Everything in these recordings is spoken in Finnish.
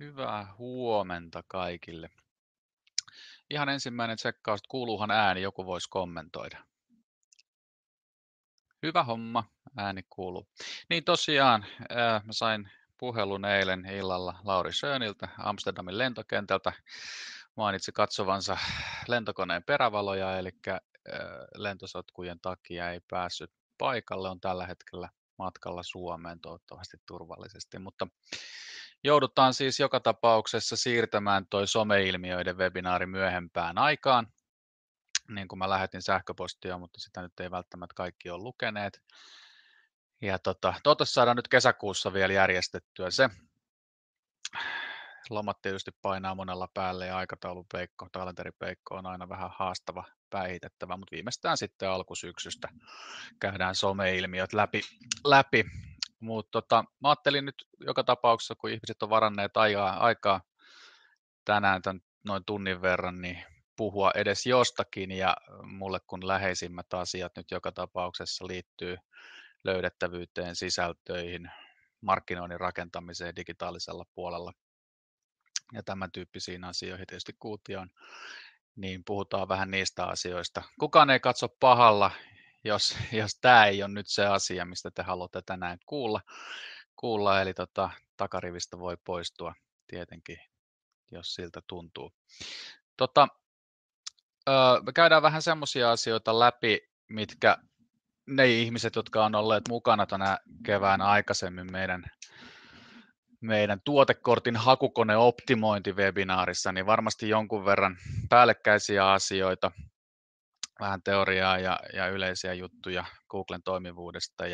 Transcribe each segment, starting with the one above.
Hyvää huomenta kaikille. Ihan ensimmäinen tsekkaus, että kuuluuhan ääni, joku voisi kommentoida. Hyvä homma, ääni kuuluu. Niin tosiaan, mä sain puhelun eilen illalla Lauri Schöniltä Amsterdamin lentokentältä. Mainitsi katsovansa lentokoneen perävaloja, eli lentosotkujen takia ei päässyt paikalle. On tällä hetkellä matkalla Suomeen toivottavasti turvallisesti, mutta joudutaan siis joka tapauksessa siirtämään toi someilmiöiden webinaari myöhempään aikaan, niin kuin mä lähetin sähköpostia, mutta sitä nyt ei välttämättä kaikki ole lukeneet. Ja toivottavasti saadaan nyt kesäkuussa vielä järjestettyä se. Lomat tietysti painaa monella päälle ja aikataulupeikko, kalenteripeikko on aina vähän haastava päihitettävä, mutta viimeistään sitten alkusyksystä käydään someilmiöt läpi. Mutta mä ajattelin nyt joka tapauksessa, kun ihmiset on varanneet aikaa tänään tämän noin tunnin verran, niin puhua edes jostakin, ja mulle kun läheisimmät asiat nyt joka tapauksessa liittyy löydettävyyteen, sisältöihin, markkinoinnin rakentamiseen digitaalisella puolella ja tämän tyyppisiin asioihin tietysti kuutioon, niin puhutaan vähän niistä asioista. Kukaan ei katso pahalla, jos tämä ei ole nyt se asia, mistä te haluatte tänään kuulla eli takarivistä voi poistua tietenkin, jos siltä tuntuu. Me käydään vähän semmoisia asioita läpi, mitkä ne ihmiset, jotka on olleet mukana tänä kevään aikaisemmin meidän tuotekortin hakukoneoptimointi-webinaarissa, niin varmasti jonkun verran päällekkäisiä asioita, vähän teoriaa ja yleisiä juttuja Googlen toimivuudesta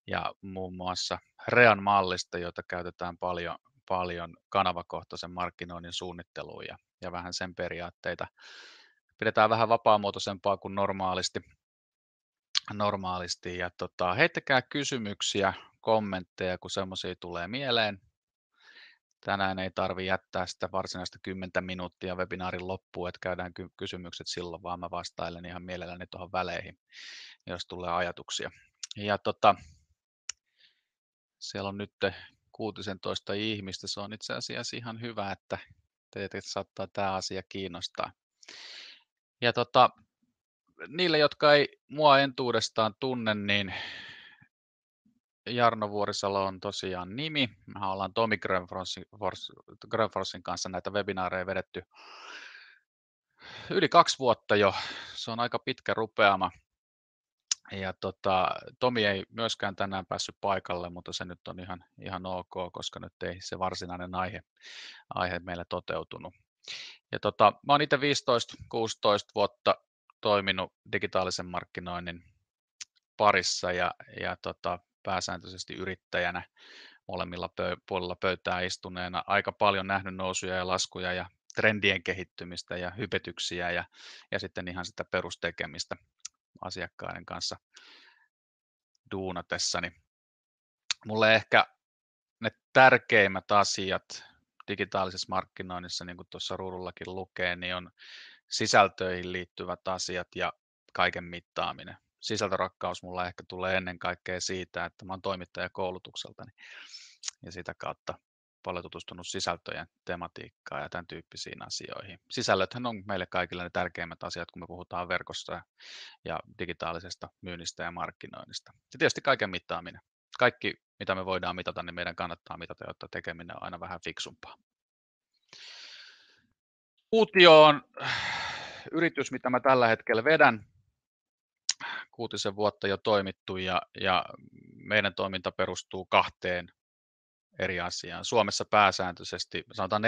ja muun muassa Rean mallista, jota käytetään paljon kanavakohtaisen markkinoinnin suunnitteluun ja vähän sen periaatteita. Pidetään vähän vapaamuotoisempaa kuin normaalisti ja heittäkää kysymyksiä, kommentteja, kun semmoisia tulee mieleen. Tänään ei tarvitse jättää sitä varsinaista 10 minuuttia webinaarin loppuun, että käydään kysymykset silloin, vaan mä vastailen ihan mielelläni tuohon väleihin, jos tulee ajatuksia. Ja siellä on nyt 16 ihmistä, se on itse asiassa ihan hyvä, että teitä saattaa tämä asia kiinnostaa. Ja niille, jotka ei mua entuudestaan tunne, niin Jarno Vuorisalo on tosiaan nimi. Me ollaan Tomi Grönforsin kanssa näitä webinaareja vedetty yli 2 vuotta jo. Se on aika pitkä rupeama. Ja Tomi ei myöskään tänään päässyt paikalle, mutta se nyt on ihan ok, koska nyt ei se varsinainen aihe meillä toteutunut. Ja mä oon itse 15-16 vuotta toiminut digitaalisen markkinoinnin parissa ja pääsääntöisesti yrittäjänä molemmilla puolilla pöytää istuneena aika paljon nähnyt nousuja ja laskuja ja trendien kehittymistä ja hypetyksiä ja sitten ihan sitä perustekemistä asiakkaiden kanssa duunatessani. Mulle ehkä ne tärkeimmät asiat digitaalisessa markkinoinnissa, niin kuin tuossa ruudullakin lukee, niin on sisältöihin liittyvät asiat ja kaiken mittaaminen. Sisältörakkaus mulla ehkä tulee ennen kaikkea siitä, että mä oon toimittaja koulutukseltani ja sitä kautta paljon tutustunut sisältöjen tematiikkaan ja tämän tyyppisiin asioihin. Sisällöthän on meille kaikille ne tärkeimmät asiat, kun me puhutaan verkosta ja digitaalisesta myynnistä ja markkinoinnista. Ja tietysti kaiken mittaaminen. Kaikki, mitä me voidaan mitata, niin meidän kannattaa mitata, jotta tekeminen on aina vähän fiksumpaa. Uutio on yritys, mitä mä tällä hetkellä vedän. 6 vuotta jo toimittu ja meidän toiminta perustuu 2 eri asiaan. Suomessa pääsääntöisesti, sanotaan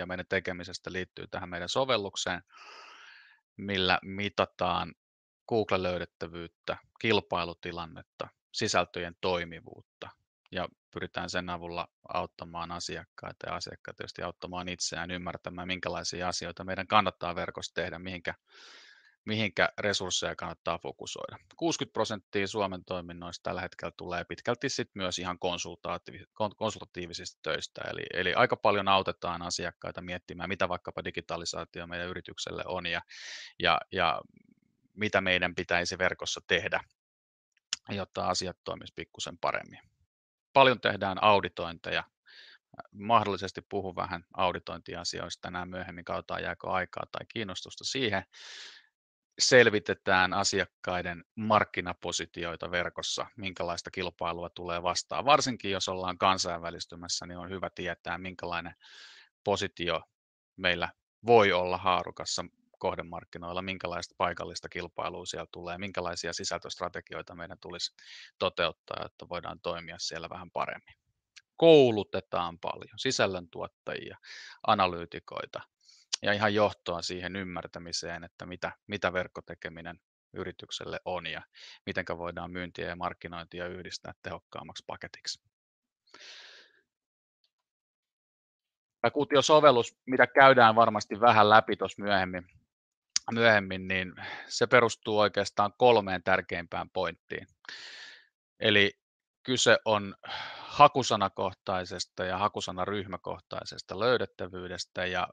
40% meidän tekemisestä liittyy tähän meidän sovellukseen, millä mitataan Google-löydettävyyttä, kilpailutilannetta, sisältöjen toimivuutta ja pyritään sen avulla auttamaan asiakkaita ja asiakkaat tietysti auttamaan itseään ymmärtämään, minkälaisia asioita meidän kannattaa verkossa tehdä, mihinkä resursseja kannattaa fokusoida. 60% Suomen toiminnoista tällä hetkellä tulee pitkälti sit myös ihan konsultatiivisista töistä, eli aika paljon autetaan asiakkaita miettimään, mitä vaikkapa digitalisaatio meidän yritykselle on ja mitä meidän pitäisi verkossa tehdä, jotta asiat toimisivat pikkusen paremmin. Paljon tehdään auditointeja, Mahdollisesti puhun vähän auditointiasioista tänään myöhemmin, katsotaan jääkö aikaa tai kiinnostusta siihen. Selvitetään asiakkaiden markkinapositioita verkossa, minkälaista kilpailua tulee vastaan. Varsinkin jos ollaan kansainvälistymässä, niin on hyvä tietää, minkälainen positio meillä voi olla haarukassa kohdemarkkinoilla, minkälaista paikallista kilpailua siellä tulee, minkälaisia sisältöstrategioita meidän tulisi toteuttaa, jotta voidaan toimia siellä vähän paremmin. Koulutetaan paljon sisällöntuottajia, analyytikoita ja ihan johtoa siihen ymmärtämiseen, että mitä verkkotekeminen yritykselle on ja miten voidaan myyntiä ja markkinointia yhdistää tehokkaammaksi paketiksi. Tämä Qtio-sovellus, mitä käydään varmasti vähän läpi tuossa myöhemmin, niin se perustuu oikeastaan 3 tärkeimpään pointtiin. Eli kyse on hakusanakohtaisesta ja hakusanaryhmäkohtaisesta löydettävyydestä, ja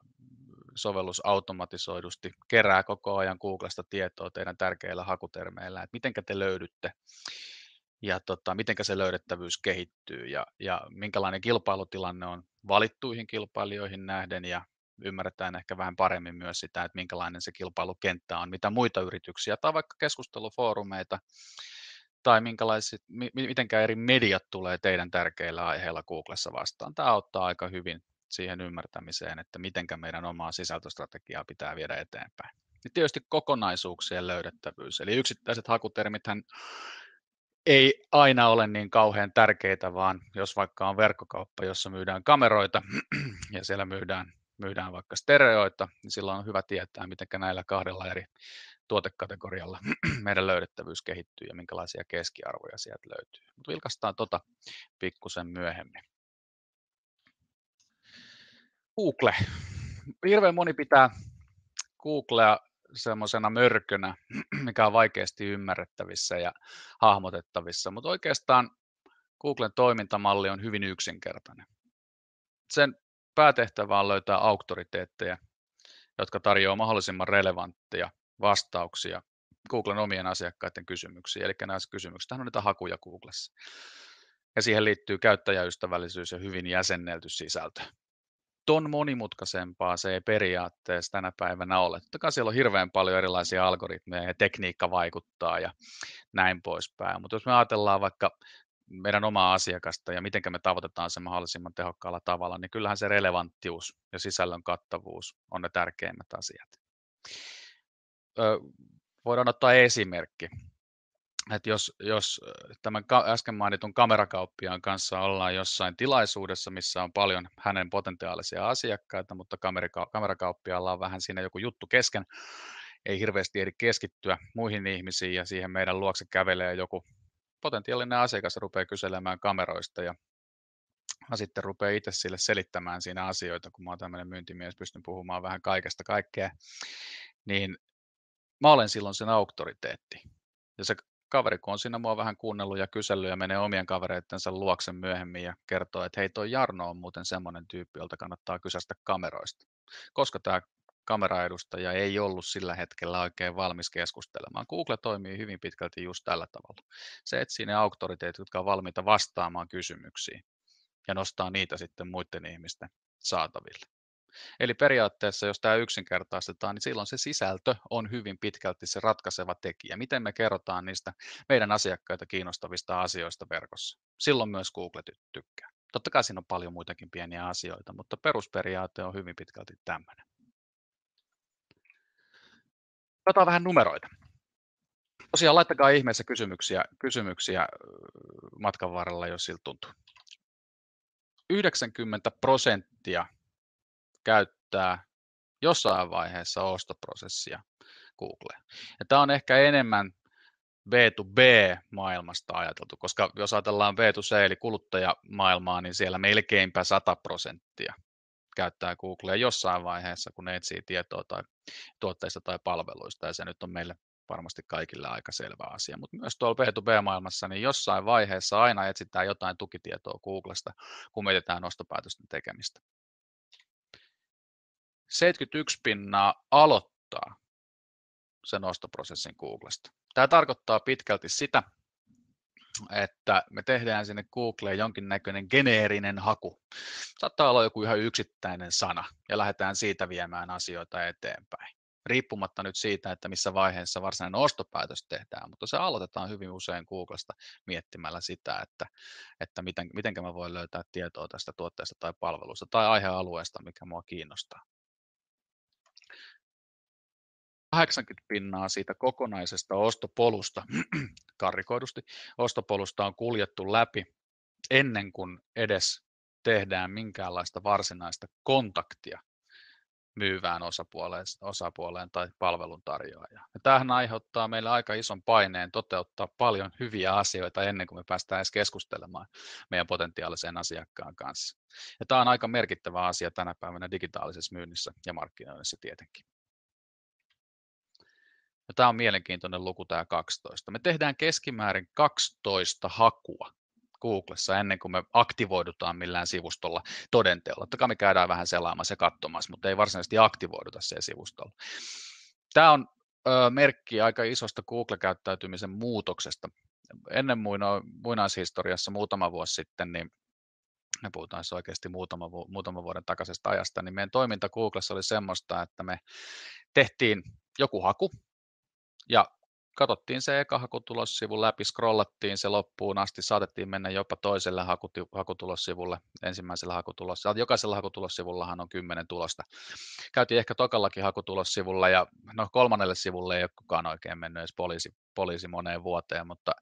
sovellus automatisoidusti kerää koko ajan Googlesta tietoa teidän tärkeillä hakutermeillä, että miten te löydytte ja miten se löydettävyys kehittyy ja minkälainen kilpailutilanne on valittuihin kilpailijoihin nähden, ja ymmärretään ehkä vähän paremmin myös sitä, että minkälainen se kilpailukenttä on, mitä muita yrityksiä tai vaikka keskustelufoorumeita tai mitenkä eri mediat tulee teidän tärkeillä aiheilla Googlessa vastaan. Tämä auttaa aika hyvin siihen ymmärtämiseen, että mitenkä meidän omaa sisältöstrategiaa pitää viedä eteenpäin. Ja tietysti kokonaisuuksien löydettävyys, eli yksittäiset hakutermithän ei aina ole niin kauhean tärkeitä, vaan jos vaikka on verkkokauppa, jossa myydään kameroita ja siellä myydään vaikka stereoita, niin silloin on hyvä tietää, miten näillä 2 eri tuotekategorialla meidän löydettävyys kehittyy ja minkälaisia keskiarvoja sieltä löytyy. Mutta vilkaistaan pikkusen myöhemmin. Google. Hirveän moni pitää Googlea semmoisena mörkönä, mikä on vaikeasti ymmärrettävissä ja hahmotettavissa, mutta oikeastaan Googlen toimintamalli on hyvin yksinkertainen. Sen päätehtävä on löytää auktoriteetteja, jotka tarjoaa mahdollisimman relevantteja vastauksia Googlen omien asiakkaiden kysymyksiin, eli näissä kysymyksissä on niitä hakuja Googlessa. Ja siihen liittyy käyttäjäystävällisyys ja hyvin jäsennelty sisältö. Ton monimutkaisempaa se ei periaatteessa tänä päivänä ole. Totta kai siellä on hirveän paljon erilaisia algoritmeja ja tekniikka vaikuttaa ja näin poispäin, mutta jos me ajatellaan vaikka meidän omaa asiakasta ja miten me tavoitetaan se mahdollisimman tehokkaalla tavalla, niin kyllähän se relevanttius ja sisällön kattavuus on ne tärkeimmät asiat. Voidaan ottaa esimerkki, että jos tämän äsken mainitun kamerakauppiaan kanssa ollaan jossain tilaisuudessa, missä on paljon hänen potentiaalisia asiakkaita, mutta kamerakauppiaalla on vähän siinä joku juttu kesken, ei hirveästi ehdi keskittyä muihin ihmisiin, ja siihen meidän luokse kävelee joku potentiaalinen asiakas ja rupeaa kyselemään kameroista, ja mä sitten rupean itse sille selittämään siinä asioita, kun mä oon tämmöinen myyntimies, pystyn puhumaan vähän kaikesta kaikkea, niin mä olen silloin sen auktoriteetti. Ja se kaveri, kun on siinä mua vähän kuunnellut ja kysellyt ja menee omien kavereittensa luokse myöhemmin ja kertoo, että hei, toi Jarno on muuten semmoinen tyyppi, jolta kannattaa kysästä kameroista. Koska tämä kameraedustaja ei ollut sillä hetkellä oikein valmis keskustelemaan. Google toimii hyvin pitkälti just tällä tavalla. Se etsii ne auktoriteetit, jotka on valmiita vastaamaan kysymyksiin ja nostaa niitä sitten muiden ihmisten saataville. Eli periaatteessa, jos tämä yksinkertaistetaan, niin silloin se sisältö on hyvin pitkälti se ratkaiseva tekijä. Miten me kerrotaan niistä meidän asiakkaita kiinnostavista asioista verkossa. Silloin myös Google tykkää. Totta kai siinä on paljon muitakin pieniä asioita, mutta perusperiaate on hyvin pitkälti tämmöinen. Katsotaan vähän numeroita. Tosiaan laittakaa ihmeessä kysymyksiä matkan varrella, jos siltä tuntuu. 90% käyttää jossain vaiheessa ostoprosessia Googlea. Ja tämä on ehkä enemmän B2B-maailmasta ajateltu, koska jos ajatellaan B2C eli kuluttajamaailmaa, niin siellä melkeinpä 100% käyttää Googlea jossain vaiheessa, kun ne etsii tietoa tai tuotteista tai palveluista, ja se nyt on meille varmasti kaikille aika selvä asia, mutta myös tuolla B2B-maailmassa, niin jossain vaiheessa aina etsitään jotain tukitietoa Googlesta, kun mietitään ostopäätösten tekemistä. 71% aloittaa sen ostoprosessin Googlesta. Tämä tarkoittaa pitkälti sitä, että me tehdään sinne Googleen jonkinnäköinen geneerinen haku. Saattaa olla joku ihan yksittäinen sana ja lähdetään siitä viemään asioita eteenpäin. Riippumatta nyt siitä, että missä vaiheessa varsinainen ostopäätös tehdään, mutta se aloitetaan hyvin usein Googlesta miettimällä sitä, että miten mä voin löytää tietoa tästä tuotteesta tai palvelusta tai aihealueesta, mikä mua kiinnostaa. 80% siitä kokonaisesta ostopolusta, karrikoidusti, ostopolusta on kuljettu läpi ennen kuin edes tehdään minkäänlaista varsinaista kontaktia myyvään osapuoleen tai palveluntarjoajaan. Ja tämähän aiheuttaa meille aika ison paineen toteuttaa paljon hyviä asioita ennen kuin me päästään edes keskustelemaan meidän potentiaalisen asiakkaan kanssa. Ja tämä on aika merkittävä asia tänä päivänä digitaalisessa myynnissä ja markkinoinnissa tietenkin. Ja tämä on mielenkiintoinen luku, tämä 12. Me tehdään keskimäärin 12 hakua Googlessa ennen kuin me aktivoidutaan millään sivustolla todenteolla. Totta kai me käydään vähän selaamassa ja katsomassa, mutta ei varsinaisesti aktivoiduta siellä sivustolla. Tämä on merkki aika isosta Google-käyttäytymisen muutoksesta. Ennen muinaishistoriassa muutama vuosi sitten, niin me puhutaan oikeasti muutaman vuoden takaisesta ajasta, niin meidän toiminta Googlessa oli semmoista, että me tehtiin joku haku, ja katsottiin se eka hakutulossivun läpi, scrollattiin se loppuun asti, saatettiin mennä jopa toiselle hakutulossivulle, ensimmäisellä hakutulossivulla. Jokaisella hakutulossivullahan on 10 tulosta. Käytiin ehkä tokallakin hakutulossivulla ja kolmannelle sivulle ei ole kukaan oikein mennyt edes poliisi moneen vuoteen, mutta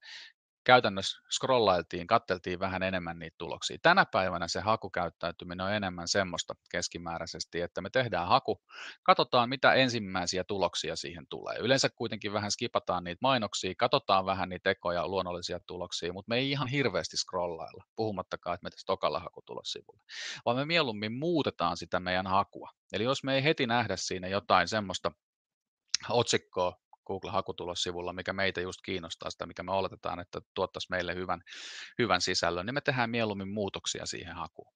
käytännössä scrollailtiin, katseltiin vähän enemmän niitä tuloksia. Tänä päivänä se hakukäyttäytyminen on enemmän semmoista keskimääräisesti, että me tehdään haku, katsotaan mitä ensimmäisiä tuloksia siihen tulee. Yleensä kuitenkin vähän skipataan niitä mainoksia, katsotaan vähän niitä ekoja luonnollisia tuloksia, mutta me ei ihan hirveästi scrollailla, puhumattakaan, että me tässä tokalla hakutulossivulla, vaan me mieluummin muutetaan sitä meidän hakua. Eli jos me ei heti nähdä siinä jotain semmoista otsikkoa, Google-hakutulossivulla, mikä meitä just kiinnostaa sitä, mikä me oletetaan, että tuottaisi meille hyvän sisällön, niin me tehdään mieluummin muutoksia siihen hakuun.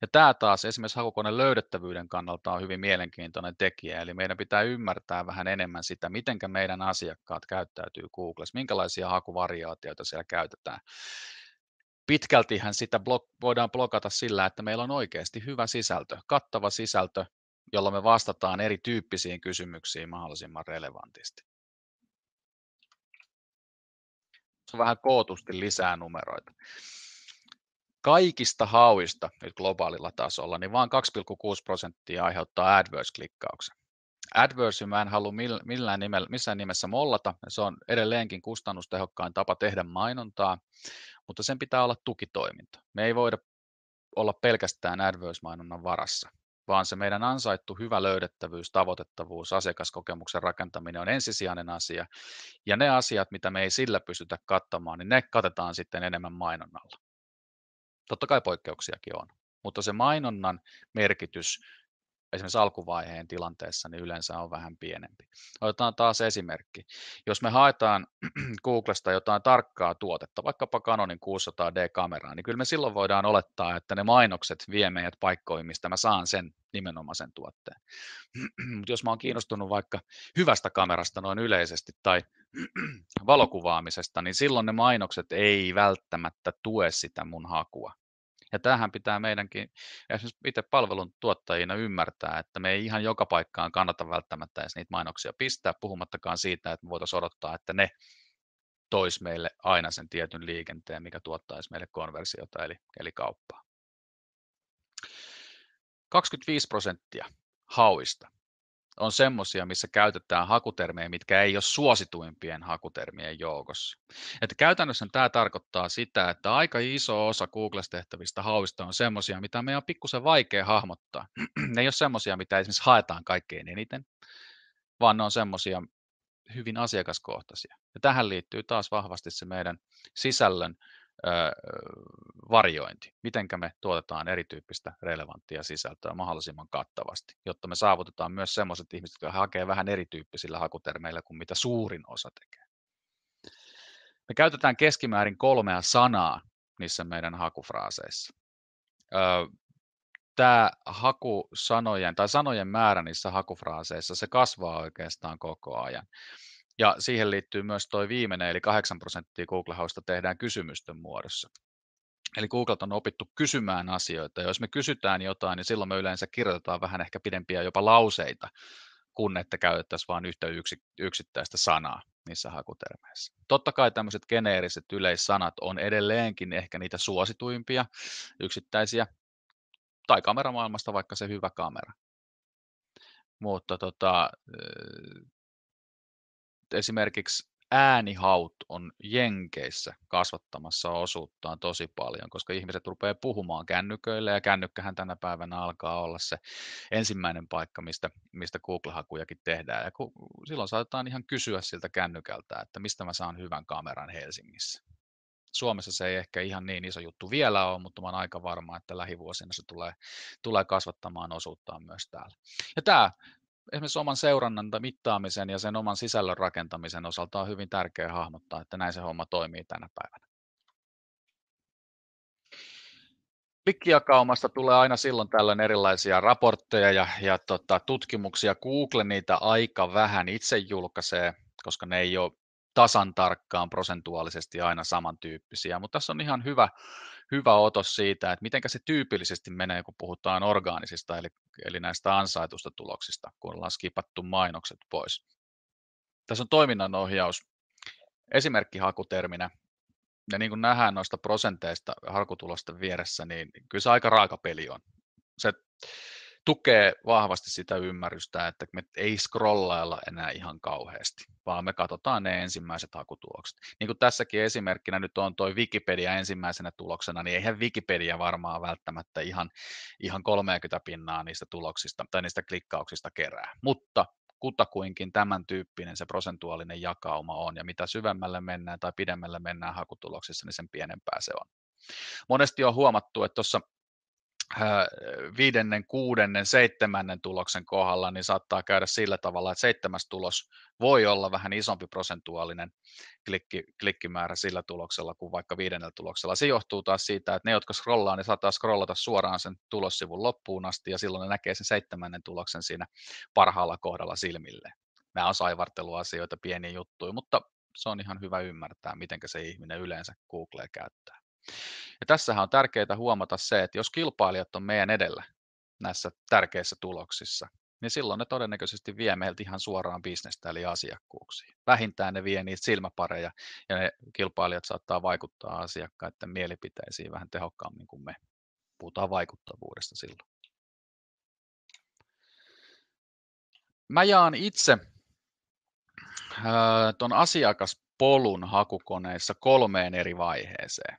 Ja tämä taas esimerkiksi hakukoneen löydettävyyden kannalta on hyvin mielenkiintoinen tekijä, eli meidän pitää ymmärtää vähän enemmän sitä, miten meidän asiakkaat käyttäytyy Googlessa, minkälaisia hakuvariaatioita siellä käytetään. Pitkältihän sitä voidaan blokata sillä, että meillä on oikeasti hyvä sisältö, kattava sisältö, jolla me vastataan erityyppisiin kysymyksiin mahdollisimman relevantisti. Se on vähän kootusti lisää numeroita. Kaikista hauista nyt globaalilla tasolla, niin vain 2,6% aiheuttaa AdWords-klikkauksen. AdWords mä en halua missään nimessä mollata, se on edelleenkin kustannustehokkain tapa tehdä mainontaa, mutta sen pitää olla tukitoiminta. Me ei voida olla pelkästään AdWords-mainonnan varassa, vaan se meidän ansaittu hyvä löydettävyys, tavoitettavuus, asiakaskokemuksen rakentaminen on ensisijainen asia, ja ne asiat, mitä me ei sillä pystytä kattamaan, niin ne katetaan sitten enemmän mainonnalla. Totta kai poikkeuksiakin on, mutta se mainonnan merkitys esimerkiksi alkuvaiheen tilanteessa niin yleensä on vähän pienempi. Otetaan taas esimerkki. Jos me haetaan Googlesta jotain tarkkaa tuotetta, vaikkapa Canonin 600D-kameraa, niin kyllä me silloin voidaan olettaa, että ne mainokset vie meidät paikkoihin, mistä mä saan sen nimenomaisen tuotteen. Mutta jos mä oon kiinnostunut vaikka hyvästä kamerasta noin yleisesti tai valokuvaamisesta, niin silloin ne mainokset ei välttämättä tue sitä mun hakua. Ja tämähän pitää meidänkin esimerkiksi itse palvelun tuottajina ymmärtää, että me ei ihan joka paikkaan kannata välttämättä edes niitä mainoksia pistää, puhumattakaan siitä, että me voitaisiin odottaa, että ne tois meille aina sen tietyn liikenteen, mikä tuottaisi meille konversiota eli kauppaa. 25% hauista on semmoisia, missä käytetään hakutermejä, mitkä ei ole suosituimpien hakutermien joukossa. Että käytännössä tämä tarkoittaa sitä, että aika iso osa Googlessa tehtävistä hauista on semmoisia, mitä meidän on pikkusen vaikea hahmottaa. Ne ei ole semmoisia, mitä esimerkiksi haetaan kaikkein eniten, vaan ne on semmoisia hyvin asiakaskohtaisia. Ja tähän liittyy taas vahvasti se meidän sisällön variointi, miten me tuotetaan erityyppistä relevanttia sisältöä mahdollisimman kattavasti, jotta me saavutetaan myös sellaiset ihmiset, jotka hakee vähän erityyppisillä hakutermeillä kuin mitä suurin osa tekee. Me käytetään keskimäärin 3 sanaa niissä meidän hakufraaseissa. Tämä hakusanojen tai sanojen määrä niissä hakufraaseissa, se kasvaa oikeastaan koko ajan. Ja siihen liittyy myös tuo viimeinen, eli 8% Google-hausta tehdään kysymysten muodossa. Eli Googlelta on opittu kysymään asioita, ja jos me kysytään jotain, niin silloin me yleensä kirjoitetaan vähän ehkä pidempiä jopa lauseita, kun että käytettäisiin vain yhtä yksittäistä sanaa niissä hakutermeissä. Totta kai tämmöiset geneeriset yleissanat on edelleenkin ehkä niitä suosituimpia yksittäisiä, tai kameramaailmasta vaikka se hyvä kamera. Mutta esimerkiksi äänihaut on Jenkeissä kasvattamassa osuuttaan tosi paljon, koska ihmiset rupeaa puhumaan kännyköille, ja kännykkähän tänä päivänä alkaa olla se ensimmäinen paikka, mistä Google-hakujakin tehdään. Ja silloin saatetaan ihan kysyä siltä kännykältä, että mistä mä saan hyvän kameran Helsingissä. Suomessa se ei ehkä ihan niin iso juttu vielä ole, mutta mä olen aika varma, että lähivuosina se tulee kasvattamaan osuuttaan myös täällä. Ja tämä esimerkiksi oman seurannan tai mittaamisen ja sen oman sisällön rakentamisen osalta on hyvin tärkeää hahmottaa, että näin se homma toimii tänä päivänä. Klikkijakaumasta tulee aina silloin tällöin erilaisia raportteja ja tutkimuksia. Google niitä aika vähän itse julkaisee, koska ne ei ole tasan tarkkaan prosentuaalisesti aina samantyyppisiä, mutta tässä on ihan hyvä otos siitä, että miten se tyypillisesti menee, kun puhutaan orgaanisista, eli näistä ansaitusta tuloksista, kun ollaan skipattu mainokset pois. Tässä on toiminnanohjaus esimerkkihakuterminä, ja niin kuin nähdään noista prosenteista hakutulosten vieressä, niin kyllä se aika raaka peli on. Se tukee vahvasti sitä ymmärrystä, että me ei scrollailla enää ihan kauheasti, vaan me katsotaan ne ensimmäiset hakutulokset. Niin kuin tässäkin esimerkkinä nyt on toi Wikipedia ensimmäisenä tuloksena, niin eihän Wikipedia varmaan välttämättä ihan 30% niistä tuloksista tai niistä klikkauksista kerää, mutta kutakuinkin tämän tyyppinen se prosentuaalinen jakauma on, ja mitä syvemmälle mennään tai pidemmälle mennään hakutuloksissa, niin sen pienempää se on. Monesti on huomattu, että tuossa 5., 6., 7. tuloksen kohdalla, niin saattaa käydä sillä tavalla, että 7. tulos voi olla vähän isompi prosentuaalinen klikkimäärä sillä tuloksella kuin vaikka 5. tuloksella. Se johtuu taas siitä, että ne, jotka scrollaa, niin saattaa scrollata suoraan sen tulossivun loppuun asti, ja silloin ne näkee sen 7. tuloksen siinä parhaalla kohdalla silmilleen. Nämä on saivarteluasioita, pieniä juttuja, mutta se on ihan hyvä ymmärtää, miten se ihminen yleensä Googlea käyttää. Ja tässähän on tärkeää huomata se, että jos kilpailijat on meidän edellä näissä tärkeissä tuloksissa, niin silloin ne todennäköisesti vie meiltä ihan suoraan bisnestä eli asiakkuuksia. Vähintään ne vie niitä silmäpareja, ja ne kilpailijat saattaa vaikuttaa asiakkaiden mielipiteisiin vähän tehokkaammin kuin me. Puhutaan vaikuttavuudesta silloin. Mä jaan itse ton asiakaspolun hakukoneissa 3 eri vaiheeseen.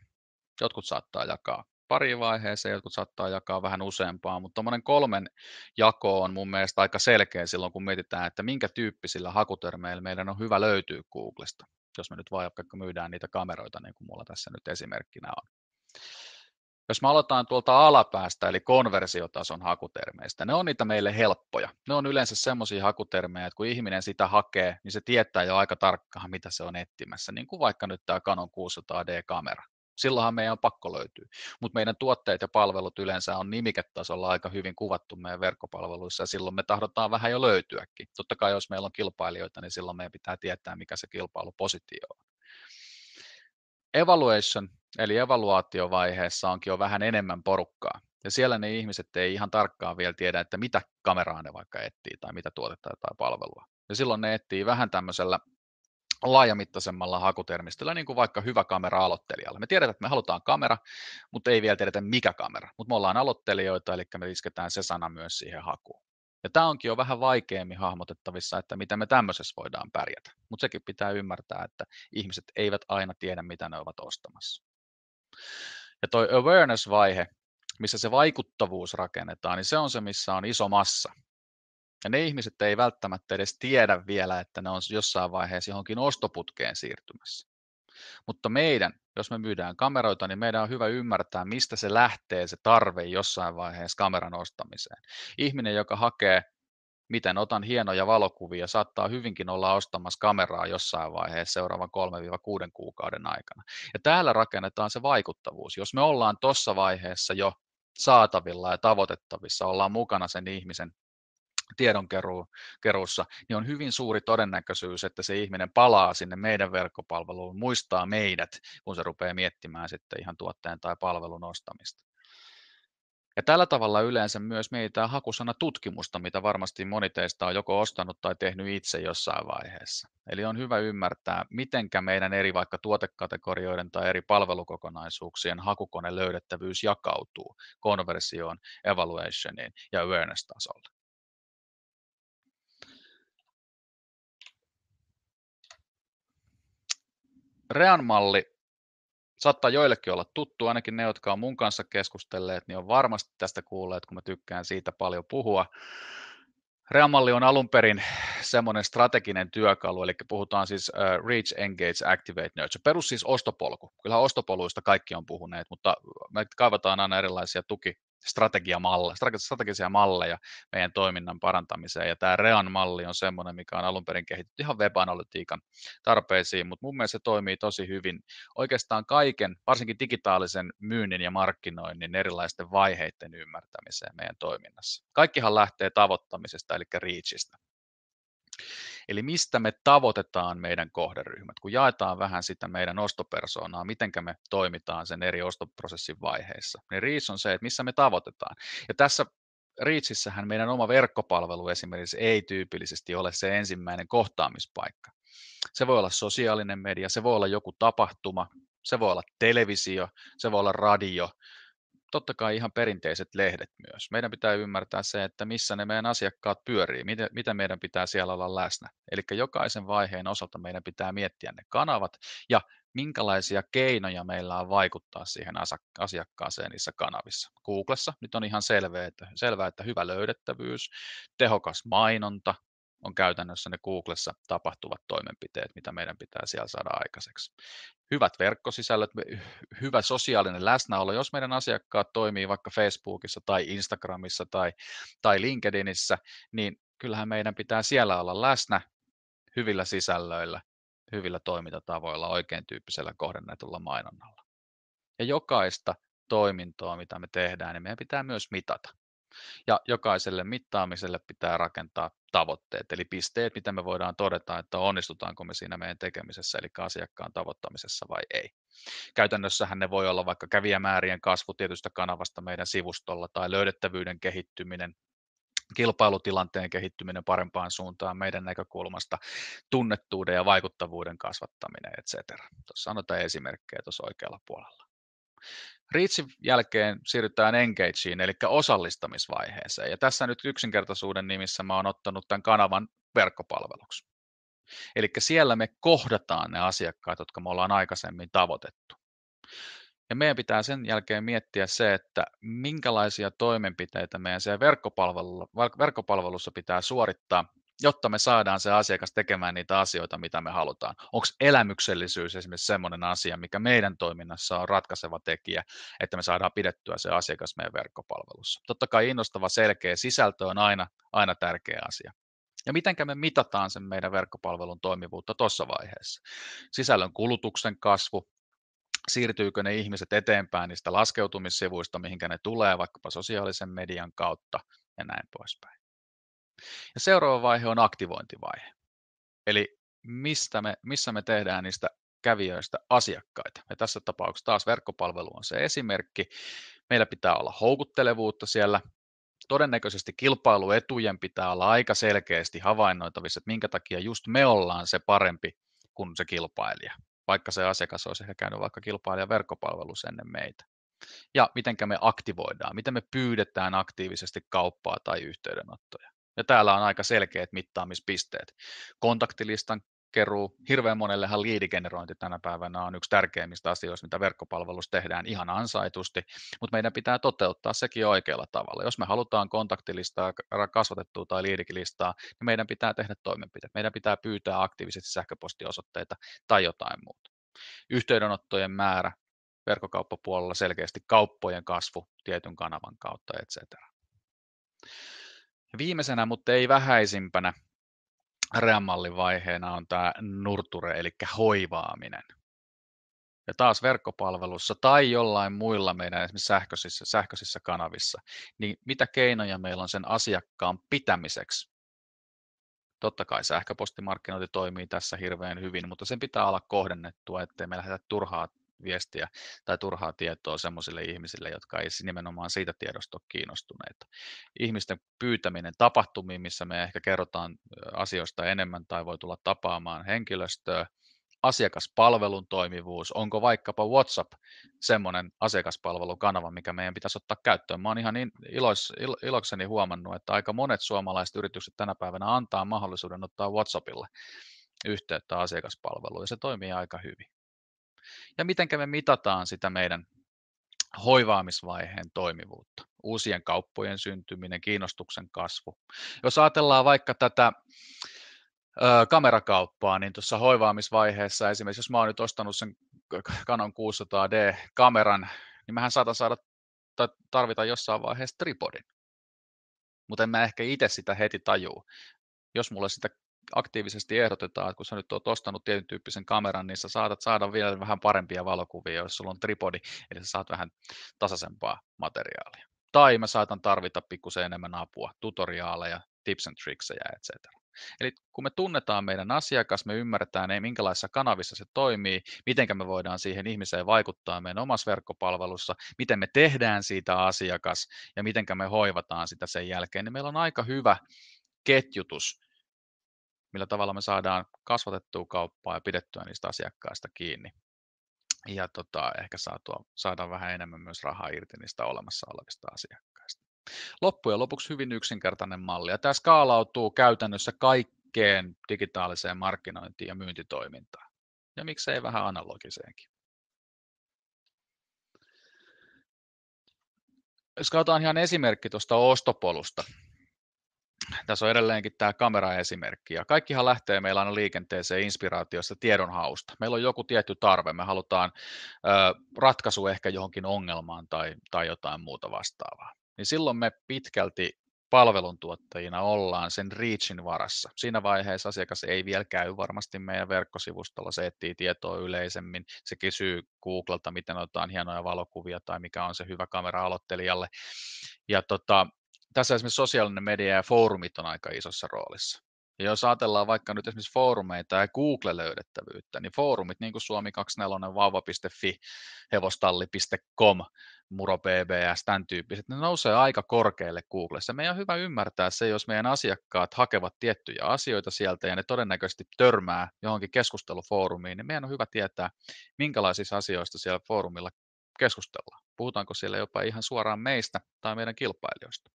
Jotkut saattaa jakaa pari vaiheeseen, jotkut saattaa jakaa vähän useampaa, mutta tuommoinen 3 jako on mun mielestä aika selkeä silloin, kun mietitään, että minkä tyyppisillä hakutermeillä meidän on hyvä löytyä Googlesta, jos me nyt vaikka myydään niitä kameroita, niin kuin mulla tässä nyt esimerkkinä on. Jos me aloitetaan tuolta alapäästä, eli konversiotason hakutermeistä, ne on niitä meille helppoja. Ne on yleensä semmoisia hakutermejä, että kun ihminen sitä hakee, niin se tietää jo aika tarkkaan, mitä se on etsimässä, niin kuin vaikka nyt tämä Canon 600D-kamera. Silloinhan meidän on pakko löytyä, mutta meidän tuotteet ja palvelut yleensä on nimiketasolla aika hyvin kuvattu meidän verkkopalveluissa, ja silloin me tahdotaan vähän jo löytyäkin. Totta kai jos meillä on kilpailijoita, niin silloin meidän pitää tietää, mikä se kilpailupositio on. Evaluation, eli evaluaatiovaiheessa onkin jo vähän enemmän porukkaa, ja siellä ne ihmiset ei ihan tarkkaan vielä tiedä, että mitä kameraa ne vaikka etsii, tai mitä tuotetta tai palvelua. Ja silloin ne etsii vähän tämmöisellä laajamittaisemmalla hakutermistöllä, niin kuin vaikka hyvä kamera aloittelijalle. Me tiedetään, että me halutaan kamera, mutta ei vielä tiedetä mikä kamera. Mutta me ollaan aloittelijoita, eli me isketään se sana myös siihen hakuun. Ja tämä onkin jo vähän vaikeammin hahmotettavissa, että miten me tämmöisessä voidaan pärjätä. Mutta sekin pitää ymmärtää, että ihmiset eivät aina tiedä, mitä ne ovat ostamassa. Ja toi awareness-vaihe, missä se vaikuttavuus rakennetaan, niin se on se, missä on iso massa. Ja ne ihmiset ei välttämättä edes tiedä vielä, että ne on jossain vaiheessa johonkin ostoputkeen siirtymässä. Mutta meidän, jos me myydään kameroita, niin meidän on hyvä ymmärtää, mistä se lähtee se tarve jossain vaiheessa kameran ostamiseen. Ihminen, joka hakee, miten otan hienoja valokuvia, saattaa hyvinkin olla ostamassa kameraa jossain vaiheessa seuraavan 3-6 kuukauden aikana. Ja täällä rakennetaan se vaikuttavuus. Jos me ollaan tuossa vaiheessa jo saatavilla ja tavoitettavissa, ollaan mukana sen ihmisen tiedonkeruussa, niin on hyvin suuri todennäköisyys, että se ihminen palaa sinne meidän verkkopalveluun, muistaa meidät, kun se rupeaa miettimään sitten ihan tuotteen tai palvelun ostamista. Ja tällä tavalla yleensä myös mietitään hakusana tutkimusta, mitä varmasti moni teistä on joko ostanut tai tehnyt itse jossain vaiheessa. Eli on hyvä ymmärtää, mitenkä meidän eri vaikka tuotekategorioiden tai eri palvelukokonaisuuksien hakukone löydettävyys jakautuu konversioon, evaluationiin ja awareness-tasolle. Rean-malli saattaa joillekin olla tuttu, ainakin ne, jotka on mun kanssa keskustelleet, niin on varmasti tästä kuulleet, kun mä tykkään siitä paljon puhua. Rean-malli on alun perin semmoinen strateginen työkalu, eli puhutaan siis Reach, Engage, Activate, Nurture. Perus siis ostopolku. Kyllähän ostopoluista kaikki on puhuneet, mutta me kaivataan aina erilaisia strategisia malleja meidän toiminnan parantamiseen, ja tämä Rean-malli on semmoinen, mikä on alun perin kehitetty ihan web-analytiikan tarpeisiin, mutta mun mielestä se toimii tosi hyvin oikeastaan kaiken, varsinkin digitaalisen myynnin ja markkinoinnin erilaisten vaiheiden ymmärtämiseen meidän toiminnassa. Kaikkihan lähtee tavoittamisesta, eli reachistä. Eli mistä me tavoitetaan meidän kohderyhmät, kun jaetaan vähän sitä meidän ostopersoonaa, miten me toimitaan sen eri ostoprosessin vaiheissa. Niin reach on se, että missä me tavoitetaan. Ja tässä Reachissähän meidän oma verkkopalvelu esimerkiksi ei tyypillisesti ole se ensimmäinen kohtaamispaikka. Se voi olla sosiaalinen media, se voi olla joku tapahtuma, se voi olla televisio, se voi olla radio, totta kai ihan perinteiset lehdet myös. Meidän pitää ymmärtää se, että missä ne meidän asiakkaat pyörii, miten meidän pitää siellä olla läsnä. Eli jokaisen vaiheen osalta meidän pitää miettiä ne kanavat ja minkälaisia keinoja meillä on vaikuttaa siihen asiakkaaseen niissä kanavissa. Googlessa nyt on ihan selvää, että hyvä löydettävyys, tehokas mainonta on käytännössä ne Googlessa tapahtuvat toimenpiteet, mitä meidän pitää siellä saada aikaiseksi. Hyvät verkkosisällöt, hyvä sosiaalinen läsnäolo, jos meidän asiakkaat toimii vaikka Facebookissa tai Instagramissa tai LinkedInissä, niin kyllähän meidän pitää siellä olla läsnä hyvillä sisällöillä, hyvillä toimintatavoilla, oikein tyyppisellä kohdennetulla mainonnalla. Ja jokaista toimintoa, mitä me tehdään, niin meidän pitää myös mitata. Ja jokaiselle mittaamiselle pitää rakentaa tavoitteet, eli pisteet, mitä me voidaan todeta, että onnistutaanko me siinä meidän tekemisessä, eli asiakkaan tavoittamisessa vai ei. Käytännössähän ne voi olla vaikka kävijämäärien kasvu tietystä kanavasta meidän sivustolla tai löydettävyyden kehittyminen, kilpailutilanteen kehittyminen parempaan suuntaan meidän näkökulmasta, tunnettuuden ja vaikuttavuuden kasvattaminen, etc. Tuossa on noita esimerkkejä tuossa oikealla puolella. Reachin jälkeen siirrytään Engageen, eli osallistamisvaiheeseen, ja tässä nyt yksinkertaisuuden nimissä mä oon ottanut tämän kanavan verkkopalveluksi. Eli siellä me kohdataan ne asiakkaat, jotka me ollaan aikaisemmin tavoitettu. Ja meidän pitää sen jälkeen miettiä se, että minkälaisia toimenpiteitä meidän siellä verkkopalvelussa pitää suorittaa, jotta me saadaan se asiakas tekemään niitä asioita, mitä me halutaan. Onko elämyksellisyys esimerkiksi semmoinen asia, mikä meidän toiminnassa on ratkaiseva tekijä, että me saadaan pidettyä se asiakas meidän verkkopalvelussa. Totta kai innostava, selkeä sisältö on aina tärkeä asia. Ja miten me mitataan sen meidän verkkopalvelun toimivuutta tuossa vaiheessa? Sisällön kulutuksen kasvu, siirtyykö ne ihmiset eteenpäin niistä laskeutumissivuista, mihinkä ne tulee vaikkapa sosiaalisen median kautta ja näin poispäin. Ja seuraava vaihe on aktivointivaihe. Eli missä me tehdään niistä kävijöistä asiakkaita. Ja tässä tapauksessa taas verkkopalvelu on se esimerkki. Meillä pitää olla houkuttelevuutta siellä. Todennäköisesti kilpailuetujen pitää olla aika selkeästi havainnoitavissa, että minkä takia just me ollaan se parempi kuin se kilpailija, vaikka se asiakas olisi ehkä käynyt vaikka kilpailijan verkkopalvelussa ennen meitä. Ja miten me aktivoidaan, miten me pyydetään aktiivisesti kauppaa tai yhteydenottoja. Ja täällä on aika selkeät mittaamispisteet. Kontaktilistan keruu, hirveän monellehan liidigenerointi tänä päivänä on yksi tärkeimmistä asioista, mitä verkkopalvelussa tehdään ihan ansaitusti, mutta meidän pitää toteuttaa sekin oikealla tavalla. Jos me halutaan kontaktilistaa kasvatettua tai liidikilistaa, niin meidän pitää tehdä toimenpiteet. Meidän pitää pyytää aktiivisesti sähköpostiosoitteita tai jotain muuta. Yhteydenottojen määrä, verkkokauppapuolella selkeästi kauppojen kasvu tietyn kanavan kautta, etc. Viimeisenä, mutta ei vähäisimpänä Rean-mallin vaiheena on tämä nurture, eli hoivaaminen. Ja taas verkkopalvelussa tai jollain muilla meidän esimerkiksi sähköisissä kanavissa, niin mitä keinoja meillä on sen asiakkaan pitämiseksi? Totta kai sähköpostimarkkinointi toimii tässä hirveän hyvin, mutta sen pitää olla kohdennettua, ettei me lähdetä turhaa viestiä tai turhaa tietoa sellaisille ihmisille, jotka ei nimenomaan siitä tiedosta ole kiinnostuneita. Ihmisten pyytäminen tapahtumiin, missä me ehkä kerrotaan asioista enemmän tai voi tulla tapaamaan henkilöstöä, asiakaspalvelun toimivuus, onko vaikkapa WhatsApp semmoinen asiakaspalvelukanava, mikä meidän pitäisi ottaa käyttöön. Mä oon ihan ilokseni huomannut, että aika monet suomalaiset yritykset tänä päivänä antaa mahdollisuuden ottaa WhatsAppilla yhteyttä asiakaspalveluun, ja se toimii aika hyvin. Ja miten me mitataan sitä meidän hoivaamisvaiheen toimivuutta, uusien kauppojen syntyminen, kiinnostuksen kasvu. Jos ajatellaan vaikka tätä kamerakauppaa, niin tuossa hoivaamisvaiheessa esimerkiksi, jos mä oon nyt ostanut sen Canon 600D-kameran, niin mähän saatan saada tai tarvita jossain vaiheessa tripodin, mutta en mä ehkä itse sitä heti tajuu. Jos mulle sitä aktiivisesti ehdotetaan, että kun sä nyt oot ostanut tietyn tyyppisen kameran, niin sä saatat saada vielä vähän parempia valokuvia, jos sulla on tripodi, eli sä saat vähän tasaisempaa materiaalia. Tai mä saatan tarvita pikkusen enemmän apua, tutoriaaleja, tips and tricksejä, etc. Eli kun me tunnetaan meidän asiakas, me ymmärretään, minkälaisissa kanavissa se toimii, miten me voidaan siihen ihmiseen vaikuttaa meidän omassa verkkopalvelussa, miten me tehdään siitä asiakas ja miten me hoivataan sitä sen jälkeen, niin meillä on aika hyvä ketjutus, millä tavalla me saadaan kasvatettua kauppaa ja pidettyä niistä asiakkaista kiinni. Ja ehkä saadaan vähän enemmän myös rahaa irti niistä olemassa olevista asiakkaista. Loppujen lopuksi hyvin yksinkertainen malli, ja tämä skaalautuu käytännössä kaikkeen digitaaliseen markkinointiin ja myyntitoimintaan. Ja miksei vähän analogiseenkin. Jos katsotaan ihan esimerkki tuosta ostopolusta. Tässä on edelleenkin tämä kameraesimerkki, ja kaikkihan lähtee meillä aina liikenteeseen inspiraatiosta tiedonhausta. Meillä on joku tietty tarve, me halutaan ratkaisu ehkä johonkin ongelmaan tai jotain muuta vastaavaa. Niin silloin me pitkälti palveluntuottajina ollaan sen reachin varassa. Siinä vaiheessa asiakas ei vielä käy varmasti meidän verkkosivustolla, se etsii tietoa yleisemmin, se kysyy Googlelta, miten otetaan hienoja valokuvia tai mikä on se hyvä kamera aloittelijalle. Ja tässä esimerkiksi sosiaalinen media ja foorumit on aika isossa roolissa. Ja jos ajatellaan vaikka nyt esimerkiksi foorumeita ja Google-löydettävyyttä, niin foorumit niin kuin Suomi24, vauva.fi, hevostalli.com, MuroBBS, tämän tyyppiset, ne nousee aika korkealle Googlessa. Meidän on hyvä ymmärtää se, jos meidän asiakkaat hakevat tiettyjä asioita sieltä ja ne todennäköisesti törmää johonkin keskustelufoorumiin, niin meidän on hyvä tietää, minkälaisista asioista siellä foorumilla keskustellaan. Puhutaanko siellä jopa ihan suoraan meistä tai meidän kilpailijoista.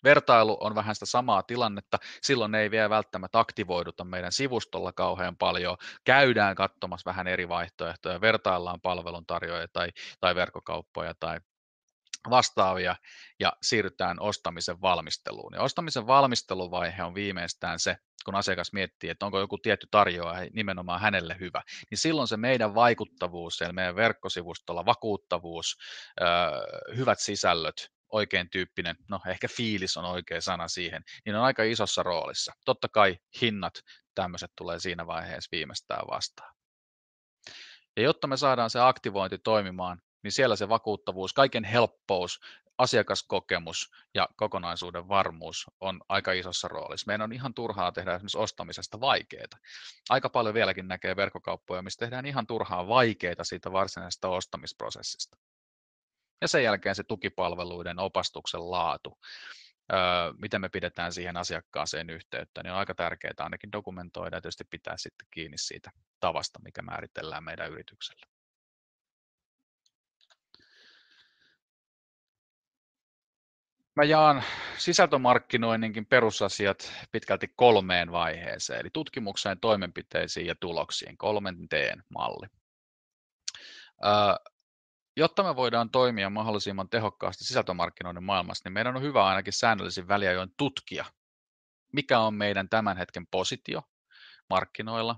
Vertailu on vähän sitä samaa tilannetta, silloin ei vielä välttämättä aktivoiduta meidän sivustolla kauhean paljon, käydään katsomassa vähän eri vaihtoehtoja, vertaillaan palveluntarjoajia tai verkkokauppoja tai vastaavia ja siirrytään ostamisen valmisteluun. Ja ostamisen valmisteluvaihe on viimeistään se, kun asiakas miettii, että onko joku tietty tarjoaja nimenomaan hänelle hyvä, niin silloin se meidän vaikuttavuus siellä meidän verkkosivustolla, vakuuttavuus, hyvät sisällöt, oikein tyyppinen, no ehkä fiilis on oikea sana siihen, niin on aika isossa roolissa. Totta kai hinnat, tämmöiset tulee siinä vaiheessa viimeistään vastaan. Ja jotta me saadaan se aktivointi toimimaan, niin siellä se vakuuttavuus, kaiken helppous, asiakaskokemus ja kokonaisuuden varmuus on aika isossa roolissa. Meidän on ihan turhaa tehdä esimerkiksi ostamisesta vaikeaa. Aika paljon vieläkin näkee verkkokauppoja, missä tehdään ihan turhaa vaikeaa siitä varsinaisesta ostamisprosessista. Ja sen jälkeen se tukipalveluiden opastuksen laatu, miten me pidetään siihen asiakkaaseen yhteyttä, niin on aika tärkeää ainakin dokumentoida ja tietysti pitää sitten kiinni siitä tavasta, mikä määritellään meidän yrityksellä. Mä jaan sisältömarkkinoinninkin perusasiat pitkälti 3 vaiheeseen, eli tutkimukseen, toimenpiteisiin ja tuloksiin, 3T-malli. Jotta me voidaan toimia mahdollisimman tehokkaasti sisältömarkkinoinnin maailmassa, niin meidän on hyvä ainakin säännöllisin väliajoin tutkia, mikä on meidän tämän hetken positio markkinoilla,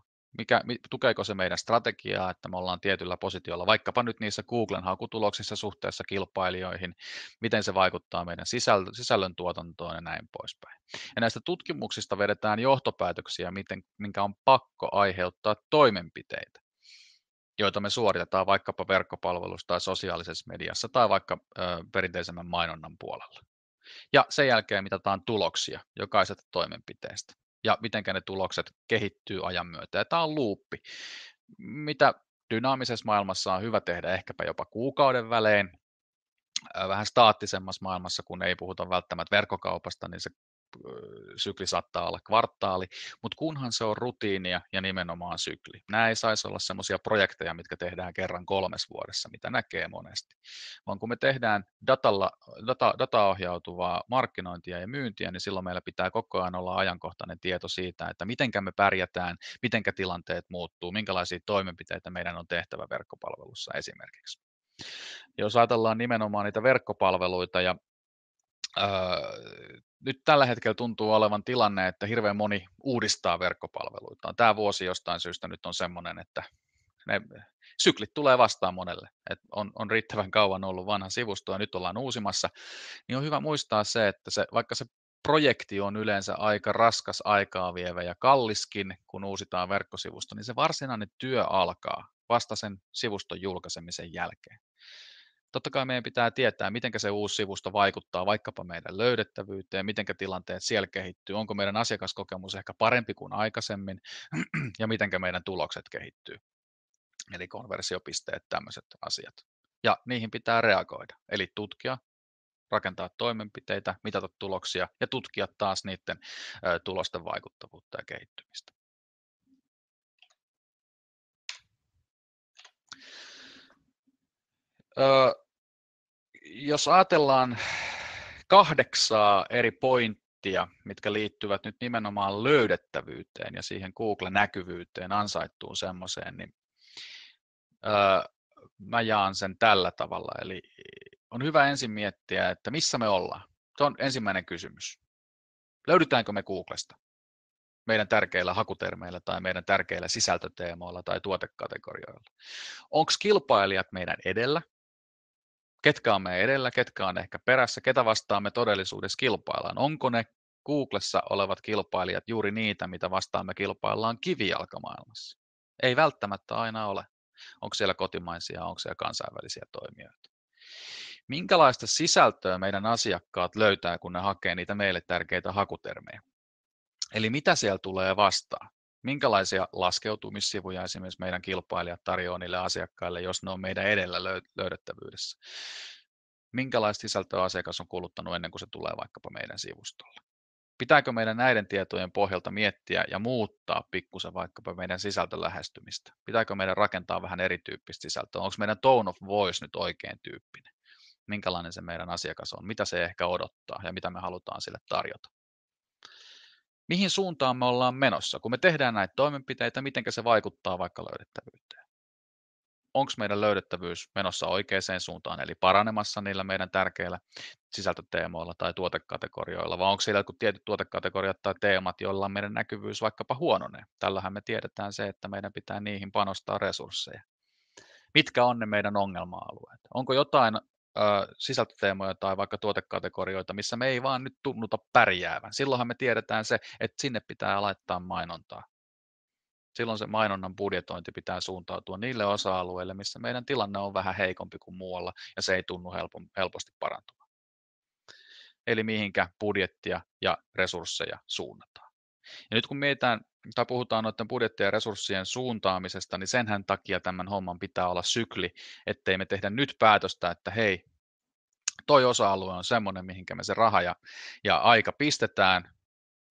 tukeeko se meidän strategiaa, että me ollaan tietyllä positiolla, vaikkapa nyt niissä Googlen hakutuloksissa suhteessa kilpailijoihin, miten se vaikuttaa meidän sisällön tuotantoon ja näin poispäin. Ja näistä tutkimuksista vedetään johtopäätöksiä, minkä on pakko aiheuttaa toimenpiteitä. joita me suoritetaan vaikkapa verkkopalvelussa tai sosiaalisessa mediassa tai vaikka perinteisemmän mainonnan puolella. Ja sen jälkeen mitataan tuloksia jokaisesta toimenpiteestä ja miten ne tulokset kehittyy ajan myötä. Ja tämä on luuppi, mitä dynaamisessa maailmassa on hyvä tehdä ehkäpä jopa kuukauden välein. Vähän staattisemmassa maailmassa, kun ei puhuta välttämättä verkkokaupasta, niin se sykli saattaa olla kvartaali, mutta kunhan se on rutiinia ja nimenomaan sykli. Nämä ei saisi olla sellaisia projekteja, mitkä tehdään kerran 3 vuodessa, mitä näkee monesti, vaan kun me tehdään dataohjautuvaa markkinointia ja myyntiä, niin silloin meillä pitää koko ajan olla ajankohtainen tieto siitä, että mitenkä me pärjätään, mitenkä tilanteet muuttuu, minkälaisia toimenpiteitä meidän on tehtävä verkkopalvelussa esimerkiksi. Jos ajatellaan nimenomaan niitä verkkopalveluita ja nyt tällä hetkellä tuntuu olevan tilanne, että hirveän moni uudistaa verkkopalveluitaan. Tämä vuosi jostain syystä nyt on semmoinen, että ne syklit tulee vastaan monelle. On riittävän kauan ollut vanha sivusto ja nyt ollaan uusimassa, niin on hyvä muistaa se, että vaikka se projekti on yleensä aika raskas, aikaa vievä ja kalliskin, kun uusitaan verkkosivusto, niin se varsinainen työ alkaa vasta sen sivuston julkaisemisen jälkeen. Totta kai meidän pitää tietää, miten se uusi sivusto vaikuttaa vaikkapa meidän löydettävyyteen, miten tilanteet siellä kehittyy, onko meidän asiakaskokemus ehkä parempi kuin aikaisemmin ja miten meidän tulokset kehittyy, eli konversiopisteet, tämmöiset asiat. Ja niihin pitää reagoida, eli tutkia, rakentaa toimenpiteitä, mitata tuloksia ja tutkia taas niiden tulosten vaikuttavuutta ja kehittymistä. Jos ajatellaan 8 eri pointtia, mitkä liittyvät nyt nimenomaan löydettävyyteen ja siihen Google-näkyvyyteen, ansaittuun semmoiseen, niin mä jaan sen tällä tavalla. Eli on hyvä ensin miettiä, että missä me ollaan. Se on ensimmäinen kysymys. Löydytäänkö me Googlesta meidän tärkeillä hakutermeillä tai meidän tärkeillä sisältöteemoilla tai tuotekategorioilla? Onko kilpailijat meidän edellä? Ketkä on meidän edellä, ketkä on ehkä perässä, ketä vastaan me todellisuudessa kilpaillaan. Onko ne Googlessa olevat kilpailijat juuri niitä, mitä vastaan me kilpaillaan kivijalkamaailmassa? Ei välttämättä aina ole. Onko siellä kotimaisia, onko siellä kansainvälisiä toimijoita? Minkälaista sisältöä meidän asiakkaat löytää, kun ne hakee niitä meille tärkeitä hakutermejä? Eli mitä siellä tulee vastaan? Minkälaisia laskeutumissivuja esimerkiksi meidän kilpailijat tarjoaa niille asiakkaille, jos ne on meidän edellä löydettävyydessä? Minkälaista sisältöä asiakas on kuluttanut ennen kuin se tulee vaikkapa meidän sivustolle? Pitääkö meidän näiden tietojen pohjalta miettiä ja muuttaa pikkusen vaikkapa meidän sisältölähestymistä? Pitääkö meidän rakentaa vähän erityyppistä sisältöä? Onko meidän tone of voice nyt oikein tyyppinen? Minkälainen se meidän asiakas on? Mitä se ehkä odottaa ja mitä me halutaan sille tarjota? Mihin suuntaan me ollaan menossa? Kun me tehdään näitä toimenpiteitä, miten se vaikuttaa vaikka löydettävyyteen? Onko meidän löydettävyys menossa oikeaan suuntaan, eli paranemassa niillä meidän tärkeillä sisältöteemoilla tai tuotekategorioilla, vai onko siellä jotkut tietyt tuotekategoriat tai teemat, joilla meidän näkyvyys vaikkapa huononee? Tällähän me tiedetään se, että meidän pitää niihin panostaa resursseja. Mitkä on ne meidän ongelma-alueet? Onko jotain sisältöteemoja tai vaikka tuotekategorioita, missä me ei vaan nyt tunnuta pärjäävän? Silloinhan me tiedetään se, että sinne pitää laittaa mainontaa. Silloin se mainonnan budjetointi pitää suuntautua niille osa-alueille, missä meidän tilanne on vähän heikompi kuin muualla ja se ei tunnu helposti parantumaan. Eli mihinkä budjettia ja resursseja suunnataan. Ja nyt kun mietitään tai puhutaan noiden budjettien ja resurssien suuntaamisesta, niin senhän takia tämän homman pitää olla sykli, ettei me tehdä nyt päätöstä, että hei, toi osa-alue on semmoinen, mihinkä me se raha ja aika pistetään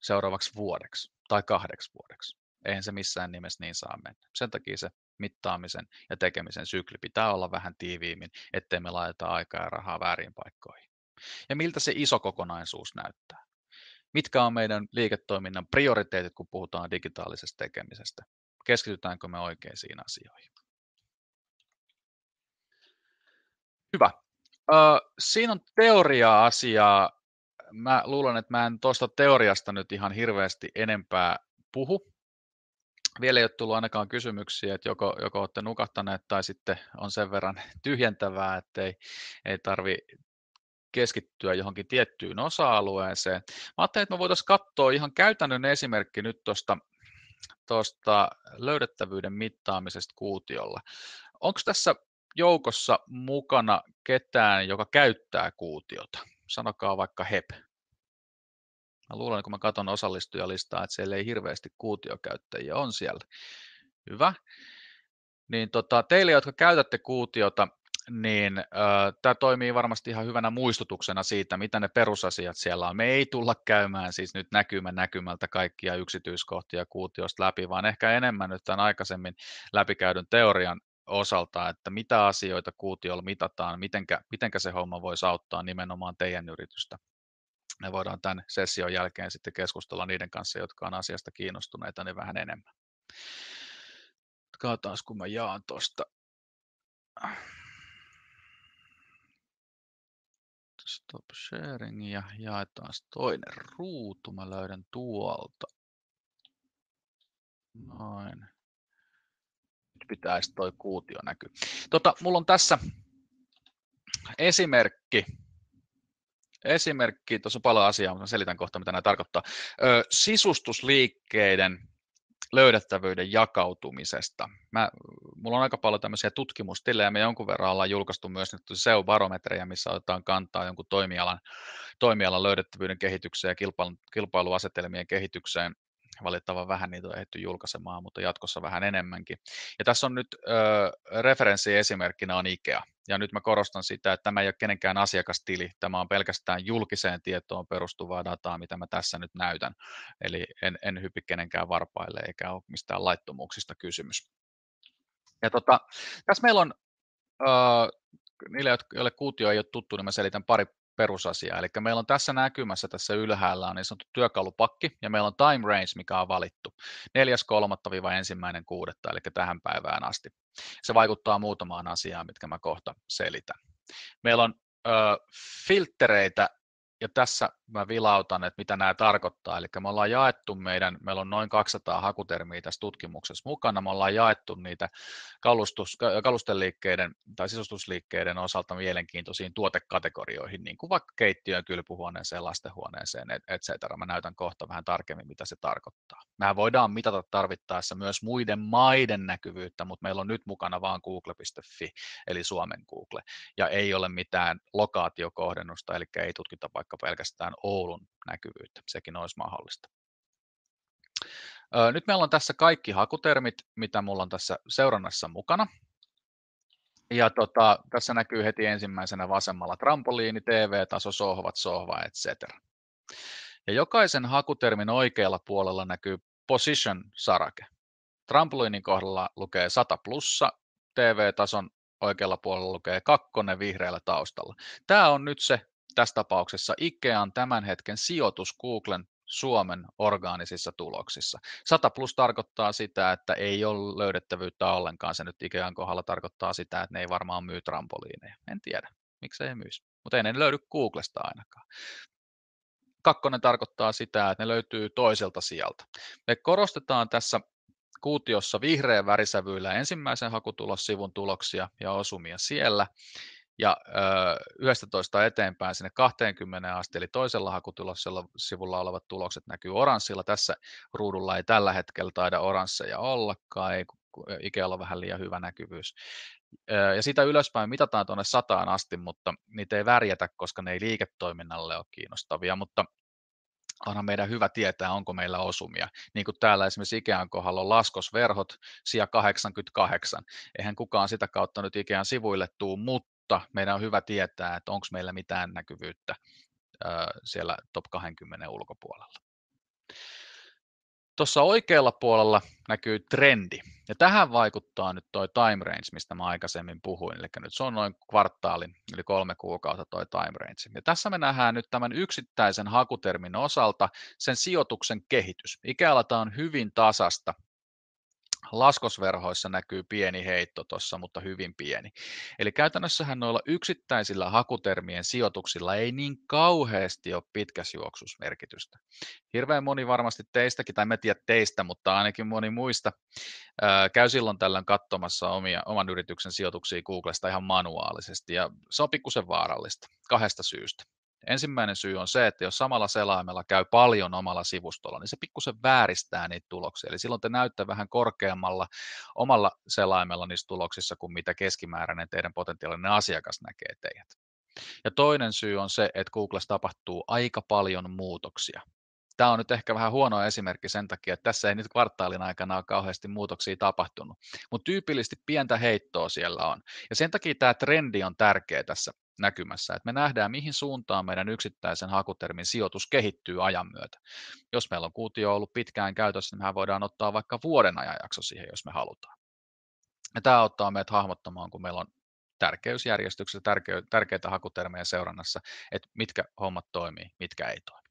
seuraavaksi vuodeksi tai 2 vuodeksi. Eihän se missään nimessä niin saa mennä. Sen takia se mittaamisen ja tekemisen sykli pitää olla vähän tiiviimmin, ettei me laiteta aikaa ja rahaa väärin paikkoihin. Ja miltä se iso kokonaisuus näyttää? Mitkä on meidän liiketoiminnan prioriteetit, kun puhutaan digitaalisesta tekemisestä? Keskitytäänkö me oikeisiin asioihin? Hyvä. Siinä on teoria-asiaa. Mä luulen, että mä en tuosta teoriasta nyt ihan hirveästi enempää puhu. Vielä ei ole tullut ainakaan kysymyksiä, että joko olette nukahtaneet tai sitten on sen verran tyhjentävää, että ei tarvitse keskittyä johonkin tiettyyn osa-alueeseen. Mä ajattelin, että me voitaisiin katsoa ihan käytännön esimerkki nyt tuosta tuosta löydettävyyden mittaamisesta kuutiolla. Onko tässä joukossa mukana ketään, joka käyttää kuutiota? Sanokaa vaikka HEP. Mä luulen, kun mä katson osallistujalistaa, että siellä ei hirveästi kuutiokäyttäjiä on siellä. Hyvä. Niin teille, jotka käytätte kuutiota, niin tämä toimii varmasti ihan hyvänä muistutuksena siitä, mitä ne perusasiat siellä on. Me ei tulla käymään siis nyt näkymältä kaikkia yksityiskohtia kuutiosta läpi, vaan ehkä enemmän nyt tämän aikaisemmin läpikäydyn teorian osalta, että mitä asioita kuutiolla mitataan, mitenkä se homma voisi auttaa nimenomaan teidän yritystä. Me voidaan tämän session jälkeen sitten keskustella niiden kanssa, jotka on asiasta kiinnostuneita, niin vähän enemmän. Katsotaan, kun mä jaan tuosta. Stop sharing ja jaetaan toinen ruutu. Mä löydän tuolta. Noin. Nyt pitäisi toi kuutio näkyä. Mulla on tässä esimerkki. Tuossa on paljon asiaa, mutta selitän kohta, mitä nämä tarkoittaa. Sisustusliikkeiden löydettävyyden jakautumisesta. Mulla on aika paljon tämmöisiä tutkimustilejä, me jonkun verran ollaan julkaistu myös nyt SEO-barometreja, missä otetaan kantaa jonkun toimialan löydettävyyden kehitykseen ja kilpailuasetelmien kehitykseen. Valitettavan vähän niitä on ehditty julkaisemaan, mutta jatkossa vähän enemmänkin. Ja tässä on nyt referenssiesimerkkinä on IKEA. Ja nyt mä korostan sitä, että tämä ei ole kenenkään asiakastili, tämä on pelkästään julkiseen tietoon perustuvaa dataa, mitä mä tässä nyt näytän. Eli en hypi kenenkään varpaille eikä ole mistään laittomuuksista kysymys. Ja tässä meillä on, niille, joille kuutio ei ole tuttu, niin mä selitän pari perusasiaa. Eli meillä on tässä näkymässä, tässä ylhäällä on niin sanottu työkalupakki, ja meillä on time range, mikä on valittu 4.3.–1.6., eli tähän päivään asti. Se vaikuttaa muutamaan asiaan, mitkä mä kohta selitän. Meillä on filttereitä, ja tässä mä vilautan, että mitä nämä tarkoittaa. Eli me ollaan jaettu meillä on noin 200 hakutermiä tässä tutkimuksessa mukana. Me ollaan jaettu niitä kalusteliikkeiden tai sisustusliikkeiden osalta mielenkiintoisiin tuotekategorioihin, niin kuin vaikka keittiöön, kylpyhuoneeseen, lastenhuoneeseen, etc. Mä näytän kohta vähän tarkemmin, mitä se tarkoittaa. Mehän voidaan mitata tarvittaessa myös muiden maiden näkyvyyttä, mutta meillä on nyt mukana vain google.fi, eli Suomen Google, ja ei ole mitään lokaatiokohdennusta, eli ei tutkita vaikka pelkästään Oulun näkyvyyttä, sekin olisi mahdollista. Nyt meillä on tässä kaikki hakutermit, mitä mulla on tässä seurannassa mukana. Ja tässä näkyy heti ensimmäisenä vasemmalla trampoliini, TV-taso, sohva, etc. Ja jokaisen hakutermin oikealla puolella näkyy position-sarake. Trampoliinin kohdalla lukee 100 plussa, TV-tason oikealla puolella lukee 2 vihreällä taustalla. Tämä on nyt se tässä tapauksessa Ikean tämän hetken sijoitus Googlen Suomen orgaanisissa tuloksissa. 100 plus tarkoittaa sitä, että ei ole löydettävyyttä ollenkaan. Se nyt Ikean kohdalla tarkoittaa sitä, että ne ei varmaan myy trampoliineja. En tiedä, miksei ei myisi. Mutta ei ne löydy Googlesta ainakaan. 2 tarkoittaa sitä, että ne löytyy toiselta sieltä. Me korostetaan tässä kuutiossa vihreän värisävyillä ensimmäisen hakutulossivun tuloksia ja osumia siellä. Ja 11 eteenpäin sinne 20 asti, eli toisella hakutulossivulla olevat tulokset näkyy oranssilla. Tässä ruudulla ei tällä hetkellä taida oransseja ollakaan, ei Ikealla on vähän liian hyvä näkyvyys. Ja siitä ylöspäin mitataan tuonne 100 asti, mutta niitä ei värjätä, koska ne ei liiketoiminnalle ole kiinnostavia, mutta onhan meidän hyvä tietää, onko meillä osumia. Niin kuin täällä esimerkiksi Ikean kohdalla on laskosverhot, sija 88. Eihän kukaan sitä kautta nyt Ikean sivuille tuu, mutta meidän on hyvä tietää, että onko meillä mitään näkyvyyttä siellä top 20 ulkopuolella. Tuossa oikealla puolella näkyy trendi, ja tähän vaikuttaa nyt toi time range, mistä mä aikaisemmin puhuin, eli nyt se on noin kvartaalin, eli 3 kuukautta toi time range. Ja tässä me nähdään nyt tämän yksittäisen hakutermin osalta sen sijoituksen kehitys. Ikealla tämä on hyvin tasasta. Laskosverhoissa näkyy pieni heitto tuossa, mutta hyvin pieni. Eli käytännössähän noilla yksittäisillä hakutermien sijoituksilla ei niin kauheasti ole pitkässä juoksussa merkitystä. Hirveän moni varmasti teistäkin, tai en tiedä teistä, mutta ainakin moni muista, käy silloin tällöin katsomassa oman yrityksen sijoituksia Googlesta ihan manuaalisesti, ja se on pikkusen vaarallista 2 syystä. Ensimmäinen syy on se, että jos samalla selaimella käy paljon omalla sivustolla, niin se pikkusen vääristää niitä tuloksia. Eli silloin te näytte vähän korkeammalla omalla selaimella niissä tuloksissa kuin mitä keskimääräinen teidän potentiaalinen asiakas näkee teidät. Ja toinen syy on se, että Googlessa tapahtuu aika paljon muutoksia. Tämä on nyt ehkä vähän huono esimerkki sen takia, että tässä ei nyt kvartaalin aikana ole kauheasti muutoksia tapahtunut, mutta tyypillisesti pientä heittoa siellä on. Ja sen takia tämä trendi on tärkeä tässä näkymässä, että me nähdään, mihin suuntaan meidän yksittäisen hakutermin sijoitus kehittyy ajan myötä. Jos meillä on kuutio ollut pitkään käytössä, niin mehän voidaan ottaa vaikka vuoden ajanjakso siihen, jos me halutaan. Ja tämä auttaa meitä hahmottamaan, kun meillä on tärkeysjärjestyksessä tärkeitä hakutermejä seurannassa, että mitkä hommat toimii, mitkä ei toimi.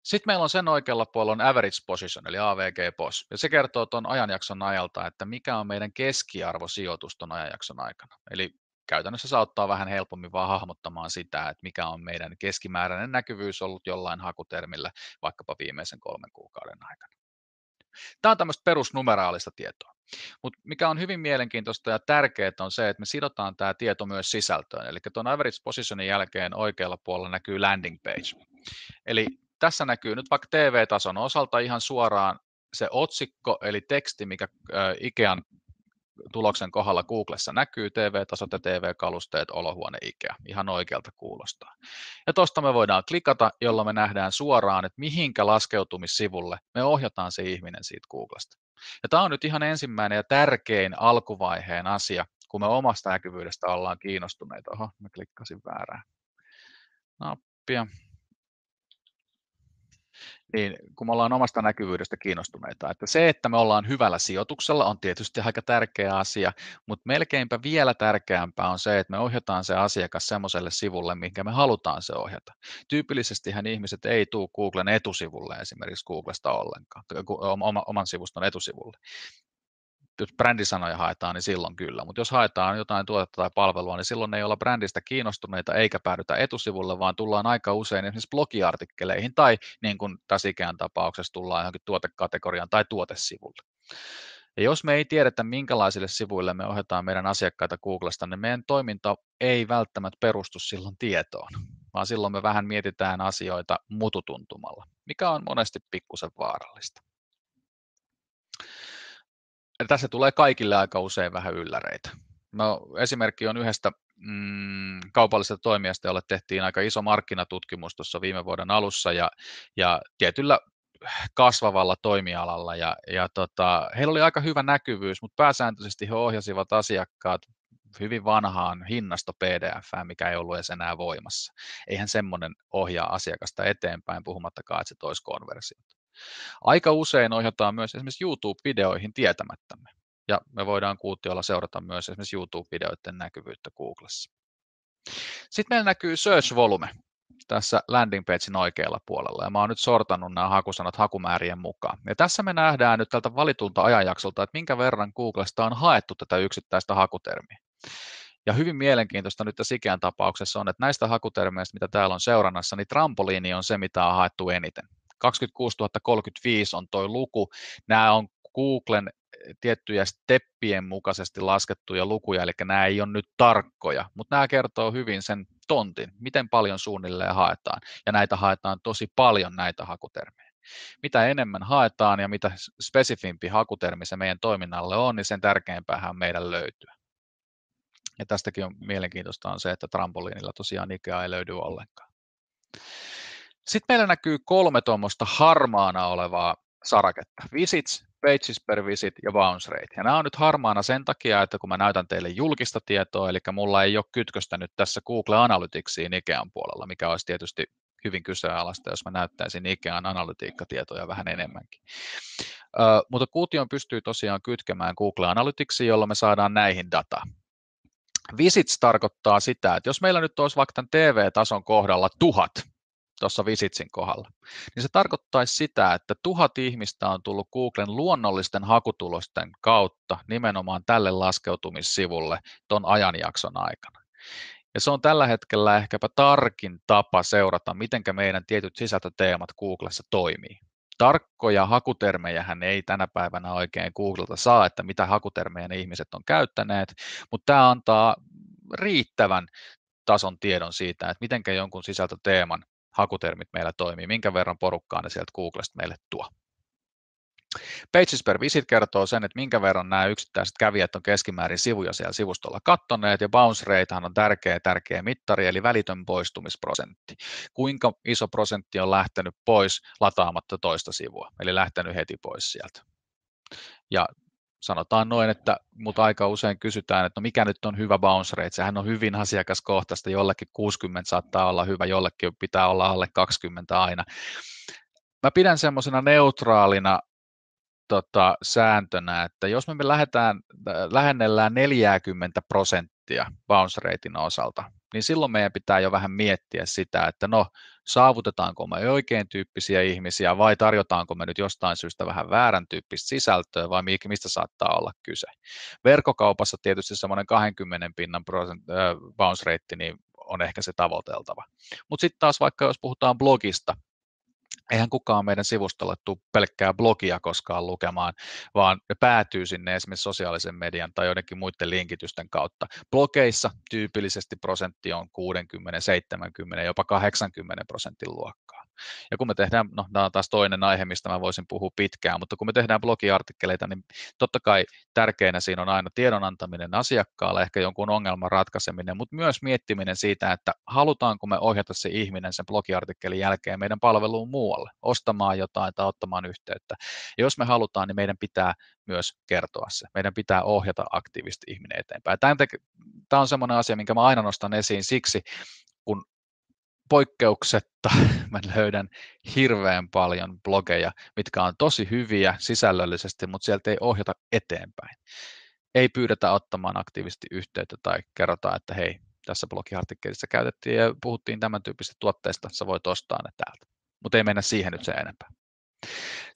Sitten meillä on sen oikealla puolella on average position, eli AVG-POS, ja se kertoo tuon ajanjakson ajalta, että mikä on meidän keskiarvosijoitus tuon ajanjakson aikana. Eli käytännössä se auttaa vähän helpommin vaan hahmottamaan sitä, että mikä on meidän keskimääräinen näkyvyys ollut jollain hakutermillä vaikkapa viimeisen 3 kuukauden aikana. Tämä on tämmöistä perusnumeraalista tietoa, mutta mikä on hyvin mielenkiintoista ja tärkeää on se, että me sidotaan tämä tieto myös sisältöön, eli tuon average positionin jälkeen oikealla puolella näkyy landing page, eli tässä näkyy nyt vaikka TV-tason osalta ihan suoraan se otsikko, eli teksti, mikä Ikean tuloksen kohdalla Googlessa näkyy, TV-tasot ja TV-kalusteet, olohuone Ikea, ihan oikealta kuulostaa. Ja tuosta me voidaan klikata, jolloin me nähdään suoraan, että mihinkä laskeutumissivulle me ohjataan se ihminen siitä Googlesta. Ja tämä on nyt ihan ensimmäinen ja tärkein alkuvaiheen asia, kun me omasta näkyvyydestä ollaan kiinnostuneita. Oho, mä klikkasin väärää nappia. Niin kun me ollaan omasta näkyvyydestä kiinnostuneita, että se, että me ollaan hyvällä sijoituksella on tietysti aika tärkeä asia, mutta melkeinpä vielä tärkeämpää on se, että me ohjataan se asiakas semmoiselle sivulle, minkä me halutaan se ohjata. Tyypillisestihän ihmiset ei tule Googlen etusivulle esimerkiksi Googlesta ollenkaan, oman sivuston etusivulle. Jos brändisanoja haetaan, niin silloin kyllä, mutta jos haetaan jotain tuotetta tai palvelua, niin silloin ei olla brändistä kiinnostuneita eikä päädytä etusivulle, vaan tullaan aika usein esimerkiksi blogiartikkeleihin tai niin kuin tässä Ikean tapauksessa tullaan johonkin tuotekategoriaan tai tuotesivulle. Ja jos me ei tiedetä, minkälaisille sivuille me ohjataan meidän asiakkaita Googlesta, niin meidän toiminta ei välttämättä perustu silloin tietoon, vaan silloin me vähän mietitään asioita mututuntumalla, mikä on monesti pikkusen vaarallista. Ja tässä tulee kaikille aika usein vähän ylläreitä. No, esimerkki on yhdestä kaupallisesta toimijasta, jolle tehtiin aika iso markkinatutkimus tuossa viime vuoden alussa ja tietyllä kasvavalla toimialalla heillä oli aika hyvä näkyvyys, mutta pääsääntöisesti he ohjasivat asiakkaat hyvin vanhaan hinnasto PDF, mikä ei ollut edes enää voimassa. Eihän semmoinen ohjaa asiakasta eteenpäin, puhumattakaan, että se toisi konversiota. Aika usein ohjataan myös esimerkiksi YouTube-videoihin tietämättämme, ja me voidaan kuutiolla seurata myös esimerkiksi YouTube-videoiden näkyvyyttä Googlessa. Sitten meillä näkyy search volume tässä landing pagein oikealla puolella, ja mä oon nyt sortannut nämä hakusanat hakumäärien mukaan. Ja tässä me nähdään nyt tältä valitulta ajanjaksolta, että minkä verran Googlesta on haettu tätä yksittäistä hakutermiä. Ja hyvin mielenkiintoista nyt tässä Ikean tapauksessa on, että näistä hakutermeistä, mitä täällä on seurannassa, niin trampoliini on se, mitä on haettu eniten. 26 035 on tuo luku. Nämä on Googlen tiettyjä steppien mukaisesti laskettuja lukuja, eli nämä ei ole nyt tarkkoja, mutta nämä kertoo hyvin sen tontin, miten paljon suunnilleen haetaan, ja näitä haetaan tosi paljon näitä hakutermejä. Mitä enemmän haetaan ja mitä spesifimpi hakutermi se meidän toiminnalle on, niin sen tärkeämpäähän meidän löytyy. Ja tästäkin on mielenkiintoista on se, että trampoliinilla tosiaan Ikea ei löydy ollenkaan. Sitten meillä näkyy 3 tuommoista harmaana olevaa saraketta. Visits, pages per visit ja bounce rate. Ja nämä on nyt harmaana sen takia, että kun mä näytän teille julkista tietoa, eli mulla ei ole kytköstä nyt tässä Google Analyticsiin Ikean puolella, mikä olisi tietysti hyvin kyseenalaista, jos mä näyttäisin Ikean analytiikkatietoja vähän enemmänkin. Mutta Kuution pystyy tosiaan kytkemään Google Analyticsiin, jolla me saadaan näihin dataa. Visits tarkoittaa sitä, että jos meillä nyt olisi vaikka tämän TV-tason kohdalla 1000, tuossa Visitsin kohdalla, niin se tarkoittaisi sitä, että 1000 ihmistä on tullut Googlen luonnollisten hakutulosten kautta nimenomaan tälle laskeutumissivulle tuon ajanjakson aikana. Ja se on tällä hetkellä ehkäpä tarkin tapa seurata, miten meidän tietyt sisältöteemat Googlessa toimii. Tarkkoja hakutermejähän ei tänä päivänä oikein Googlelta saa, että mitä hakutermejä ne ihmiset on käyttäneet, mutta tämä antaa riittävän tason tiedon siitä, että miten jonkun sisältöteeman hakutermit meillä toimii, minkä verran porukkaa ne sieltä Googlesta meille tuo. Pages per visit kertoo sen, että minkä verran nämä yksittäiset kävijät on keskimäärin sivuja siellä sivustolla kattoneet, ja bounce ratehan on tärkeä mittari, eli välitön poistumisprosentti. Kuinka iso prosentti on lähtenyt pois lataamatta toista sivua, eli lähtenyt heti pois sieltä. Ja sanotaan noin, että mut aika usein kysytään, että no mikä nyt on hyvä bounce rate, sehän on hyvin asiakaskohtaista, jollekin 60 saattaa olla hyvä, jollekin pitää olla alle 20 aina. Mä pidän semmoisena neutraalina sääntönä, että jos me lähennellään 40% bounce ratein osalta, niin silloin meidän pitää jo vähän miettiä sitä, että no saavutetaanko me oikein tyyppisiä ihmisiä vai tarjotaanko me nyt jostain syystä vähän väärän tyyppistä sisältöä vai mistä saattaa olla kyse. Verkkokaupassa tietysti semmoinen 20% bounce rate niin on ehkä se tavoiteltava. Mutta sitten taas vaikka jos puhutaan blogista, eihän kukaan meidän sivustolle tule pelkkää blogia koskaan lukemaan, vaan ne päätyy sinne esimerkiksi sosiaalisen median tai joidenkin muiden linkitysten kautta. Blogeissa tyypillisesti prosentti on 60, 70, jopa 80% luokkaa. Ja kun me tehdään, no tämä on taas toinen aihe, mistä mä voisin puhua pitkään, mutta kun me tehdään blogiartikkeleita, niin totta kai tärkeänä siinä on aina tiedon antaminen asiakkaalle, ehkä jonkun ongelman ratkaiseminen, mutta myös miettiminen siitä, että halutaanko me ohjata se ihminen sen blogiartikkelin jälkeen meidän palveluun muualle, ostamaan jotain tai ottamaan yhteyttä. Ja jos me halutaan, niin meidän pitää myös kertoa se. Meidän pitää ohjata aktiivisesti ihminen eteenpäin. Tämä on semmoinen asia, minkä mä aina nostan esiin siksi, kun poikkeuksetta mä löydän hirveän paljon blogeja, mitkä on tosi hyviä sisällöllisesti, mutta sieltä ei ohjata eteenpäin. Ei pyydetä ottamaan aktiivisesti yhteyttä tai kerrotaan, että hei, tässä blogiartikkelissa käytettiin ja puhuttiin tämän tyyppisistä tuotteista, sä voit ostaa ne täältä. Mutta ei mennä siihen nyt sen enempää.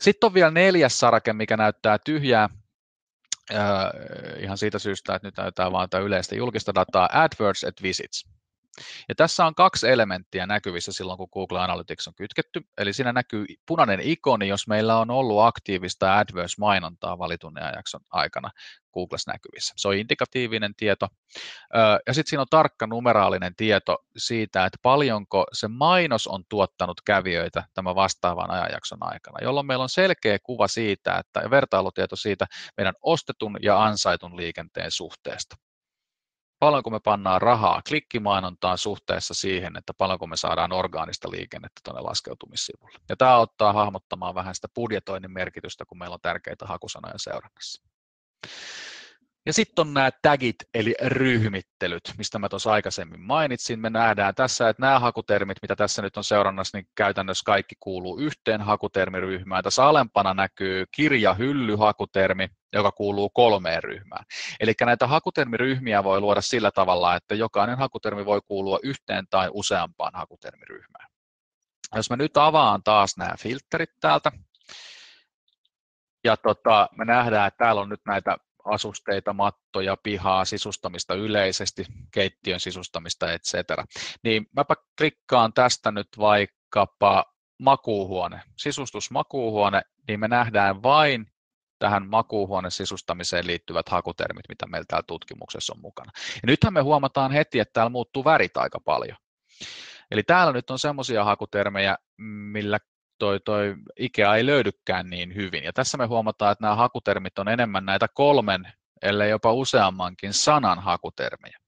Sitten on vielä 4. sarake, mikä näyttää tyhjää. Ihan siitä syystä, että nyt näytetään vain yleistä julkista dataa, AdWords at Visits. Ja tässä on 2 elementtiä näkyvissä silloin, kun Google Analytics on kytketty. Eli siinä näkyy punainen ikoni, jos meillä on ollut aktiivista AdWords-mainontaa valitun ajanjakson aikana Googlessa näkyvissä. Se on indikatiivinen tieto. Ja sitten siinä on tarkka numeraalinen tieto siitä, että paljonko se mainos on tuottanut kävijöitä tämän vastaavan ajanjakson aikana, jolloin meillä on selkeä kuva siitä, ja vertailutieto siitä meidän ostetun ja ansaitun liikenteen suhteesta. Paljonko me pannaan rahaa klikkimainontaan suhteessa siihen, että paljonko me saadaan orgaanista liikennettä tuonne laskeutumissivulle. Ja tämä auttaa hahmottamaan vähän sitä budjetoinnin merkitystä, kun meillä on tärkeitä hakusanoja seurannassa. Ja sitten on nämä tagit, eli ryhmittelyt, mistä mä tuossa aikaisemmin mainitsin. Me nähdään tässä, että nämä hakutermit, mitä tässä nyt on seurannassa, niin käytännössä kaikki kuuluu yhteen hakutermiryhmään. Tässä alempana näkyy kirjahylly-hakutermi, joka kuuluu 3 ryhmään. Eli näitä hakutermiryhmiä voi luoda sillä tavalla, että jokainen hakutermi voi kuulua yhteen tai useampaan hakutermiryhmään. Jos mä nyt avaan taas nämä filterit täältä, ja me nähdään, että täällä on nyt näitä asusteita, mattoja, pihaa, sisustamista yleisesti, keittiön sisustamista, etc. Niin mäpä klikkaan tästä nyt vaikkapa makuuhuone, sisustusmakuuhuone, niin me nähdään vain tähän makuuhuoneen sisustamiseen liittyvät hakutermit, mitä meillä täällä tutkimuksessa on mukana. Ja nythän me huomataan heti, että täällä muuttuu värit aika paljon. Eli täällä nyt on semmoisia hakutermejä, millä toi IKEA ei löydykään niin hyvin. Ja tässä me huomataan, että nämä hakutermit on enemmän näitä 3, ellei jopa useammankin sanan hakutermejä.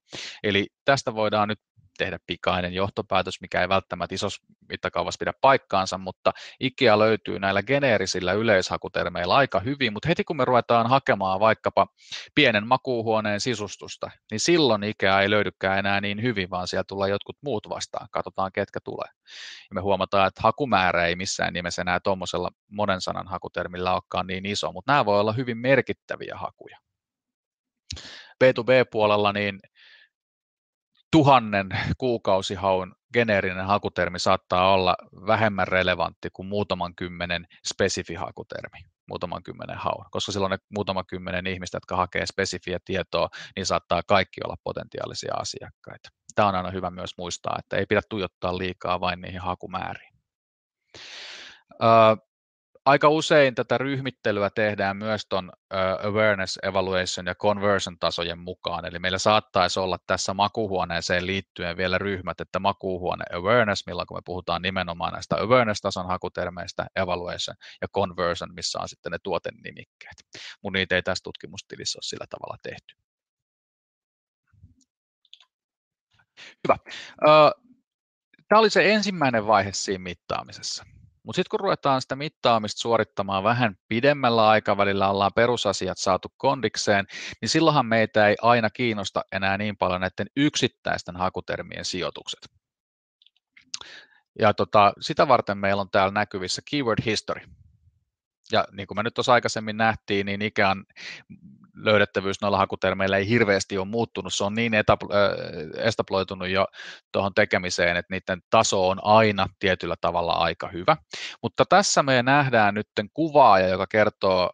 Eli tästä voidaan nyt tehdä pikainen johtopäätös, mikä ei välttämättä isossa mittakaavassa pidä paikkaansa, mutta IKEA löytyy näillä geneerisillä yleishakutermeillä aika hyvin, mutta heti kun me ruvetaan hakemaan vaikkapa pienen makuuhuoneen sisustusta, niin silloin IKEA ei löydykään enää niin hyvin, vaan siellä tulee jotkut muut vastaan, katsotaan ketkä tulee. Ja me huomataan, että hakumäärä ei missään nimessä enää tuommoisella monen sanan hakutermillä olekaan niin iso, mutta nämä voi olla hyvin merkittäviä hakuja. B2B-puolella niin 1000 kuukausihaun geneerinen hakutermi saattaa olla vähemmän relevantti kuin muutaman 10 spesifihakutermi, muutaman 10 haun, koska silloin ne muutaman 10 ihmistä, jotka hakee spesifiä tietoa, niin saattaa kaikki olla potentiaalisia asiakkaita. Tämä on aina hyvä myös muistaa, että ei pidä tuijottaa liikaa vain niihin hakumääriin. Aika usein tätä ryhmittelyä tehdään myös tuon awareness, evaluation ja conversion tasojen mukaan, eli meillä saattaisi olla tässä makuuhuoneeseen liittyen vielä ryhmät, että makuuhuone awareness, milloin kun me puhutaan nimenomaan näistä awareness-tason hakutermeistä, evaluation ja conversion, missä on sitten ne tuotenimikkeet, mutta niitä ei tässä tutkimustilissä ole sillä tavalla tehty. Hyvä. Tämä oli se ensimmäinen vaihe siinä mittaamisessa. Mutta sitten kun ruvetaan sitä mittaamista suorittamaan vähän pidemmällä aikavälillä, ollaan perusasiat saatu kondikseen, niin silloinhan meitä ei aina kiinnosta enää niin paljon näiden yksittäisten hakutermien sijoitukset. Ja sitä varten meillä on täällä näkyvissä keyword history. Ja niin kuin me nyt tuossa aikaisemmin nähtiin, niin ikään löydettävyys noilla hakutermeillä ei hirveästi ole muuttunut. Se on niin establoitunut jo tuohon tekemiseen, että niiden taso on aina tietyllä tavalla aika hyvä. Mutta tässä me nähdään nyt kuvaaja, joka kertoo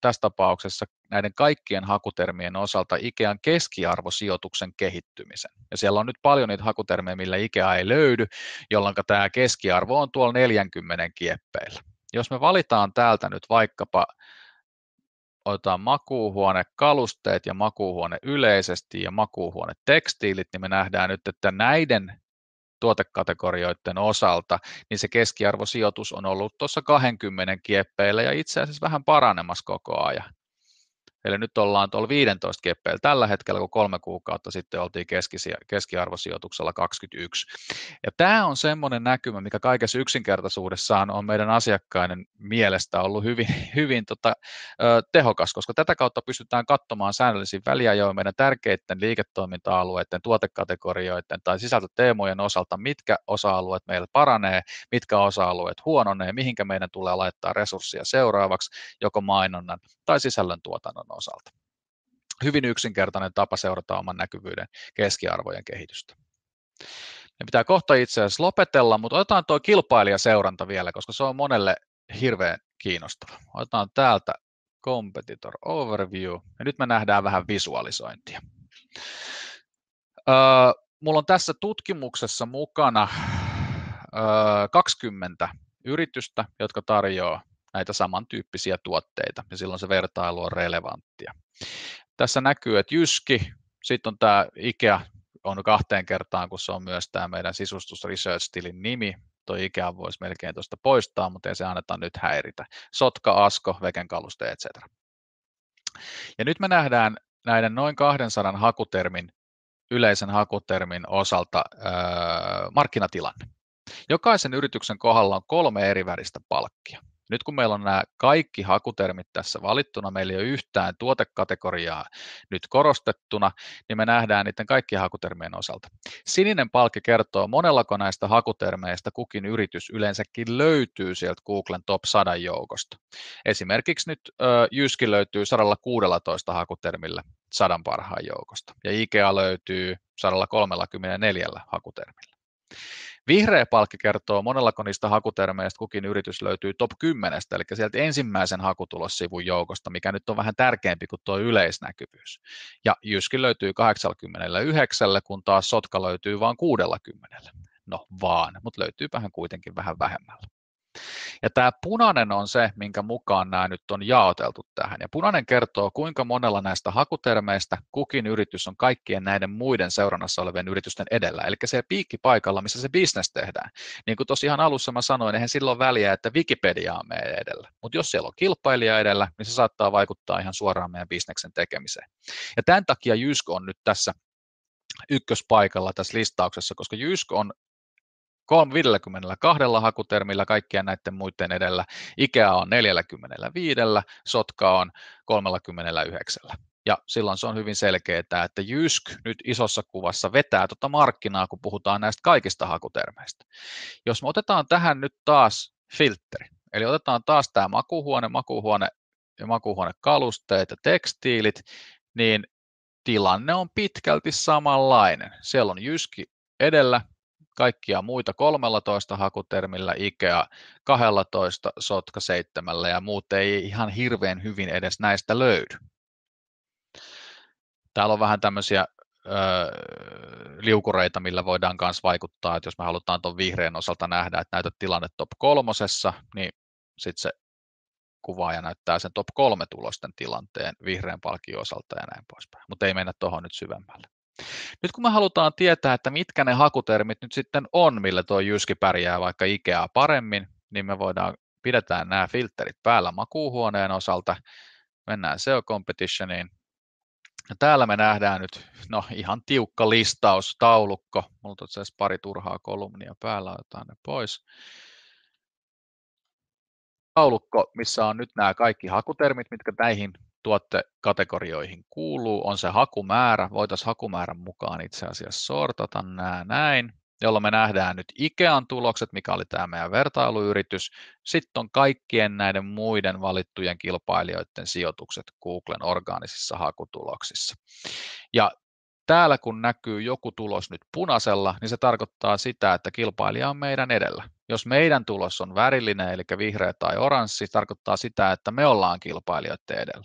tässä tapauksessa näiden kaikkien hakutermien osalta Ikean keskiarvosijoituksen kehittymisen. Ja siellä on nyt paljon niitä hakutermejä, millä Ikea ei löydy, jolloin tämä keskiarvo on tuolla 40 kieppeillä. Jos me valitaan täältä nyt vaikkapa, otetaan makuuhuonekalusteet ja makuuhuone yleisesti ja makuuhuonetekstiilit, niin me nähdään nyt, että näiden tuotekategorioiden osalta, niin se keskiarvosijoitus on ollut tuossa 20 kieppeillä ja itse asiassa vähän paranemassa koko ajan. Eli nyt ollaan tuolla 15 kieppeillä tällä hetkellä, kun 3 kuukautta sitten oltiin keskiarvosijoituksella 21. Ja tämä on semmoinen näkymä, mikä kaikessa yksinkertaisuudessaan on meidän asiakkaiden mielestä ollut hyvin tehokas, koska tätä kautta pystytään katsomaan säännöllisin väliajoin meidän tärkeiden liiketoiminta-alueiden, tuotekategorioiden tai sisältöteemojen osalta, mitkä osa-alueet meillä paranee, mitkä osa-alueet huononee, mihinkä meidän tulee laittaa resursseja seuraavaksi, joko mainonnan tai sisällöntuotannon osalta. Hyvin yksinkertainen tapa seurata oman näkyvyyden keskiarvojen kehitystä. Ne pitää kohta itse asiassa lopetella, mutta otetaan tuo kilpailijaseuranta vielä, koska se on monelle hirveän kiinnostava. Otetaan täältä Competitor Overview, ja nyt me nähdään vähän visualisointia. Mulla on tässä tutkimuksessa mukana 20 yritystä, jotka tarjoaa näitä samantyyppisiä tuotteita, ja silloin se vertailu on relevanttia. Tässä näkyy, että Jyski, sitten on tämä Ikea, on 2 kertaan, kun se on myös tämä meidän sisustus research-tilin nimi. Tuo Ikea voisi melkein tuosta poistaa, mutta ei se anneta nyt häiritä. Sotka, Asko, Veken kaluste, etc. Ja nyt me nähdään näiden noin 200 hakutermin, yleisen hakutermin osalta markkinatilanne. Jokaisen yrityksen kohdalla on 3 eri väristä palkkia. Nyt kun meillä on nämä kaikki hakutermit tässä valittuna, meillä ei ole yhtään tuotekategoriaa nyt korostettuna, niin me nähdään niiden kaikkien hakutermien osalta. Sininen palkki kertoo, monellako näistä hakutermeistä kukin yritys yleensäkin löytyy sieltä Googlen top 100 joukosta. Esimerkiksi nyt Jyski löytyy 116 hakutermillä 100 parhaan joukosta, ja Ikea löytyy 134 hakutermillä. Vihreä palkki kertoo, monellako niistä hakutermeistä kukin yritys löytyy top 10, eli sieltä ensimmäisen hakutulossivun joukosta, mikä nyt on vähän tärkeämpi kuin tuo yleisnäkyvyys. Ja Jyski löytyy 89, kun taas Sotka löytyy vain 60. No vaan, mutta löytyy vähän kuitenkin vähän vähemmällä. Ja tämä punainen on se, minkä mukaan nämä nyt on jaoteltu tähän. Ja punainen kertoo, kuinka monella näistä hakutermeistä kukin yritys on kaikkien näiden muiden seurannassa olevien yritysten edellä. Eli se piikkipaikalla, missä se business tehdään. Niin kuin tuossa ihan alussa mä sanoin, eihän silloin väliä, että Wikipedia on meidän edellä. Mutta jos siellä on kilpailija edellä, niin se saattaa vaikuttaa ihan suoraan meidän bisneksen tekemiseen. Ja tämän takia Jysk on nyt tässä ykköspaikalla tässä listauksessa, koska Jysk on 52 hakutermillä kaikkien näiden muiden edellä, Ikea on 45, Sotka on 39. Ja silloin se on hyvin selkeää, että Jysk nyt isossa kuvassa vetää tuota markkinaa, kun puhutaan näistä kaikista hakutermeistä. Jos me otetaan tähän nyt taas filtteri, eli otetaan taas tämä makuuhuone ja makuuhuonekalusteet ja tekstiilit, niin tilanne on pitkälti samanlainen. Siellä on Jyski edellä, kaikkia muita 13 hakutermillä, Ikea 12, Sotka 7 ja muut ei ihan hirveän hyvin edes näistä löydy. Täällä on vähän tämmöisiä liukureita, millä voidaan myös vaikuttaa, että jos me halutaan tuon vihreän osalta nähdä, että näytä tilanne top 3, niin sitten se kuvaaja näyttää sen top 3 tulosten tilanteen vihreän palkion osalta ja näin poispäin, mutta ei mennä tuohon nyt syvemmälle. Nyt kun me halutaan tietää, että mitkä ne hakutermit nyt sitten on, millä tuo Jyski pärjää vaikka Ikeaa paremmin, niin me pidetään nämä filterit päällä makuuhuoneen osalta, mennään SEO Competitioniin, ja täällä me nähdään nyt ihan tiukka listaus, taulukko, mulla on itse pari turhaa kolumnia päällä, otetaan ne pois. Taulukko, missä on nyt nämä kaikki hakutermit, mitkä näihin tuotekategorioihin kuuluu, on se hakumäärä, voitaisiin hakumäärän mukaan itse asiassa sortata nämä näin, jolloin me nähdään nyt Ikean tulokset, mikä oli tämä meidän vertailuyritys, sitten on kaikkien näiden muiden valittujen kilpailijoiden sijoitukset Googlen orgaanisissa hakutuloksissa. Ja täällä kun näkyy joku tulos nyt punaisella, niin se tarkoittaa sitä, että kilpailija on meidän edellä. Jos meidän tulos on värillinen, eli vihreä tai oranssi, tarkoittaa sitä, että me ollaan kilpailijoiden edellä.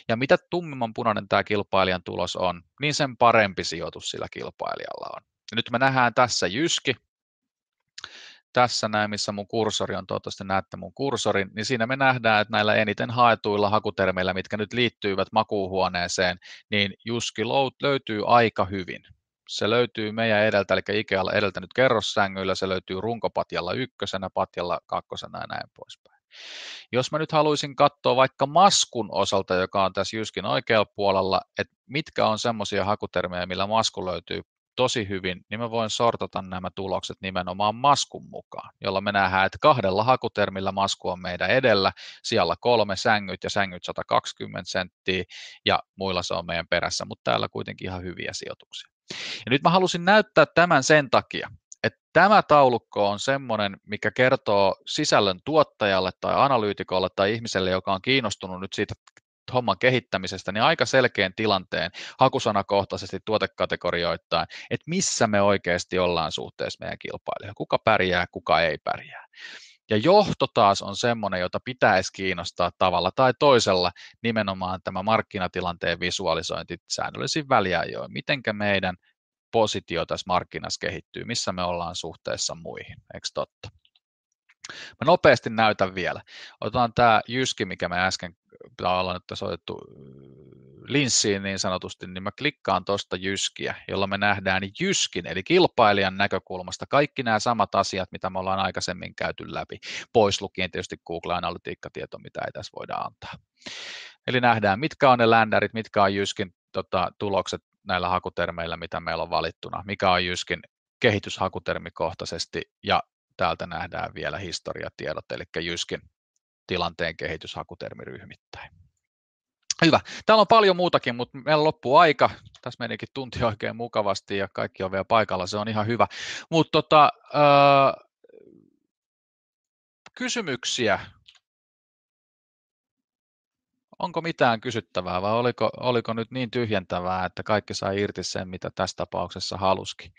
Ja mitä tummemman punainen tämä kilpailijan tulos on, niin sen parempi sijoitus sillä kilpailijalla on. Ja nyt me nähdään tässä Jyski. Tässä näin, missä mun kursori on, toivottavasti näette mun kursorin, niin siinä me nähdään, että näillä eniten haetuilla hakutermeillä, mitkä nyt liittyvät makuuhuoneeseen, niin Jyski löytyy aika hyvin. Se löytyy meidän edeltä, eli Ikealla edeltä nyt kerrossängyillä, se löytyy runkopatjalla 1, patjalla 2 ja näin poispäin. Jos mä nyt haluaisin katsoa vaikka maskun osalta, joka on tässä Jyskin oikealla puolella, että mitkä on semmoisia hakutermejä, millä masku löytyy tosi hyvin, niin mä voin sortata nämä tulokset nimenomaan maskun mukaan, jolla me nähdään, että 2 hakutermillä masku on meidän edellä, siellä 3 sängyt ja sängyt 120 senttiä ja muilla se on meidän perässä, mutta täällä kuitenkin ihan hyviä sijoituksia. Ja nyt mä halusin näyttää tämän sen takia, että tämä taulukko on semmoinen, mikä kertoo sisällön tuottajalle tai analyytikolle tai ihmiselle, joka on kiinnostunut nyt siitä homman kehittämisestä, niin aika selkeän tilanteen hakusanakohtaisesti tuotekategorioittain, että missä me oikeasti ollaan suhteessa meidän kilpailijoihin, kuka pärjää, kuka ei pärjää. Ja johto taas on semmoinen, jota pitäisi kiinnostaa tavalla tai toisella nimenomaan tämä markkinatilanteen visualisointi säännöllisin väliajoin, mitenkä meidän positio tässä markkinassa kehittyy, missä me ollaan suhteessa muihin, eikö totta? Mä nopeasti näytän vielä. Otetaan tämä Jyski, mikä me äsken ollaan nyt tässä otettu linssiin niin sanotusti, niin mä klikkaan tuosta Jyskiä, jolla me nähdään Jyskin, eli kilpailijan näkökulmasta kaikki nämä samat asiat, mitä me ollaan aikaisemmin käyty läpi, pois lukien tietysti Google Analytiikka-tieto, mitä ei tässä voida antaa. Eli nähdään, mitkä on ne ländärit, mitkä on Jyskin tulokset näillä hakutermeillä, mitä meillä on valittuna, mikä on Jyskin kehitys hakutermikohtaisesti, ja täältä nähdään vielä historiatiedot, eli Jyskin tilanteen kehitys hakutermiryhmittäin. Hyvä. Täällä on paljon muutakin, mutta meillä loppuu aika. Tässä menikin tunti oikein mukavasti ja kaikki on vielä paikalla, se on ihan hyvä. Mutta kysymyksiä? Onko mitään kysyttävää vai oliko nyt niin tyhjentävää, että kaikki sai irti sen, mitä tässä tapauksessa halusikin?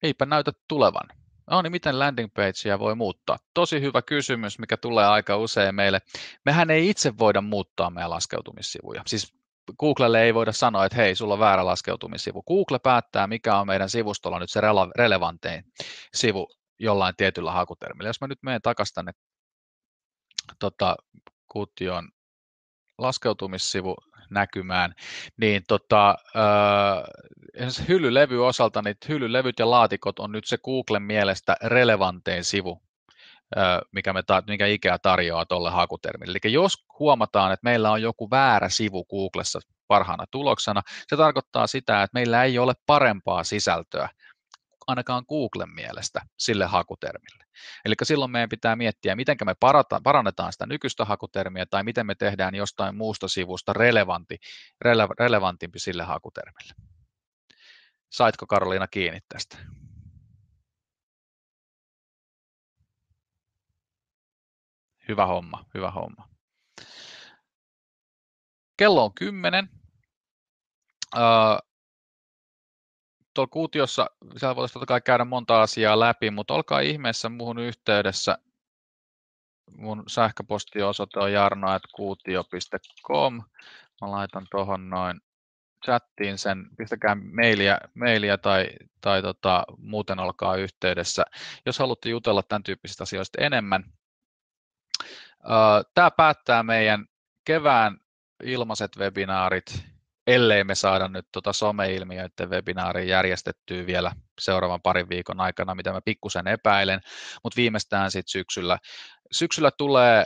Eipä näytä tulevan. No niin, miten landing pagea voi muuttaa? Tosi hyvä kysymys, mikä tulee aika usein meille. Mehän ei itse voida muuttaa meidän laskeutumissivuja. Siis Googlelle ei voida sanoa, että hei, sulla on väärä laskeutumissivu. Google päättää, mikä on meidän sivustolla nyt se relevantein sivu jollain tietyllä hakutermillä. Jos mä nyt menen takaisin tänne Kuution laskeutumissivu näkymään, niin hyllylevy osalta, niin hyllylevyt ja laatikot on nyt se Googlen mielestä relevantein sivu, mikä Ikea tarjoaa tuolle hakutermille. Eli jos huomataan, että meillä on joku väärä sivu Googlessa parhaana tuloksena, se tarkoittaa sitä, että meillä ei ole parempaa sisältöä ainakaan Googlen mielestä sille hakutermille. Eli silloin meidän pitää miettiä, miten me parannetaan sitä nykyistä hakutermiä tai miten me tehdään jostain muusta sivusta relevantimpi sille hakutermille. Saitko Karoliina kiinni tästä? Hyvä homma, hyvä homma. Kello on 10. Tuolla Kuutiossa, siellä voitaisiin totta kai käydä monta asiaa läpi, mutta olkaa ihmeessä muuhun yhteydessä. Mun sähköpostiosoite on jarno@kuutio.com. Mä laitan tuohon noin chattiin sen, pistäkää mailia tai muuten olkaa yhteydessä, jos haluatte jutella tämän tyyppisistä asioista enemmän. Tämä päättää meidän kevään ilmaiset webinaarit, ellei me saada nyt someilmiöiden webinaarin järjestettyä vielä seuraavan parin viikon aikana, mitä mä pikkusen epäilen, mutta viimeistään sitten syksyllä. Syksyllä tulee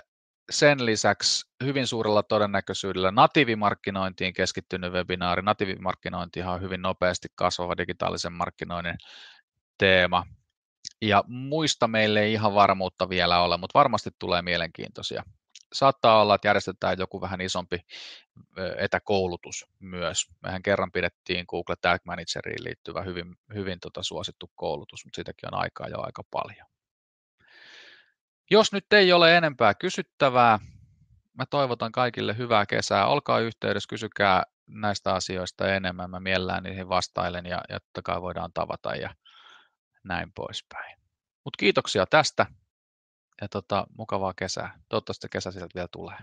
sen lisäksi hyvin suurella todennäköisyydellä natiivimarkkinointiin keskittynyt webinaari. Natiivimarkkinointihan on hyvin nopeasti kasvava digitaalisen markkinoinnin teema. Ja muista meille ei ihan varmuutta vielä ole, mutta varmasti tulee mielenkiintoisia. Saattaa olla, että järjestetään joku vähän isompi etäkoulutus myös. Mehän kerran pidettiin Google Tag Manageriin liittyvä hyvin suosittu koulutus, mutta siitäkin on aikaa jo aika paljon. Jos nyt ei ole enempää kysyttävää, mä toivotan kaikille hyvää kesää. Olkaa yhteydessä, kysykää näistä asioista enemmän. Mä mielellään niihin vastailen ja totta kai voidaan tavata ja näin poispäin. Mutta kiitoksia tästä ja mukavaa kesää. Toivottavasti kesä sieltä vielä tulee.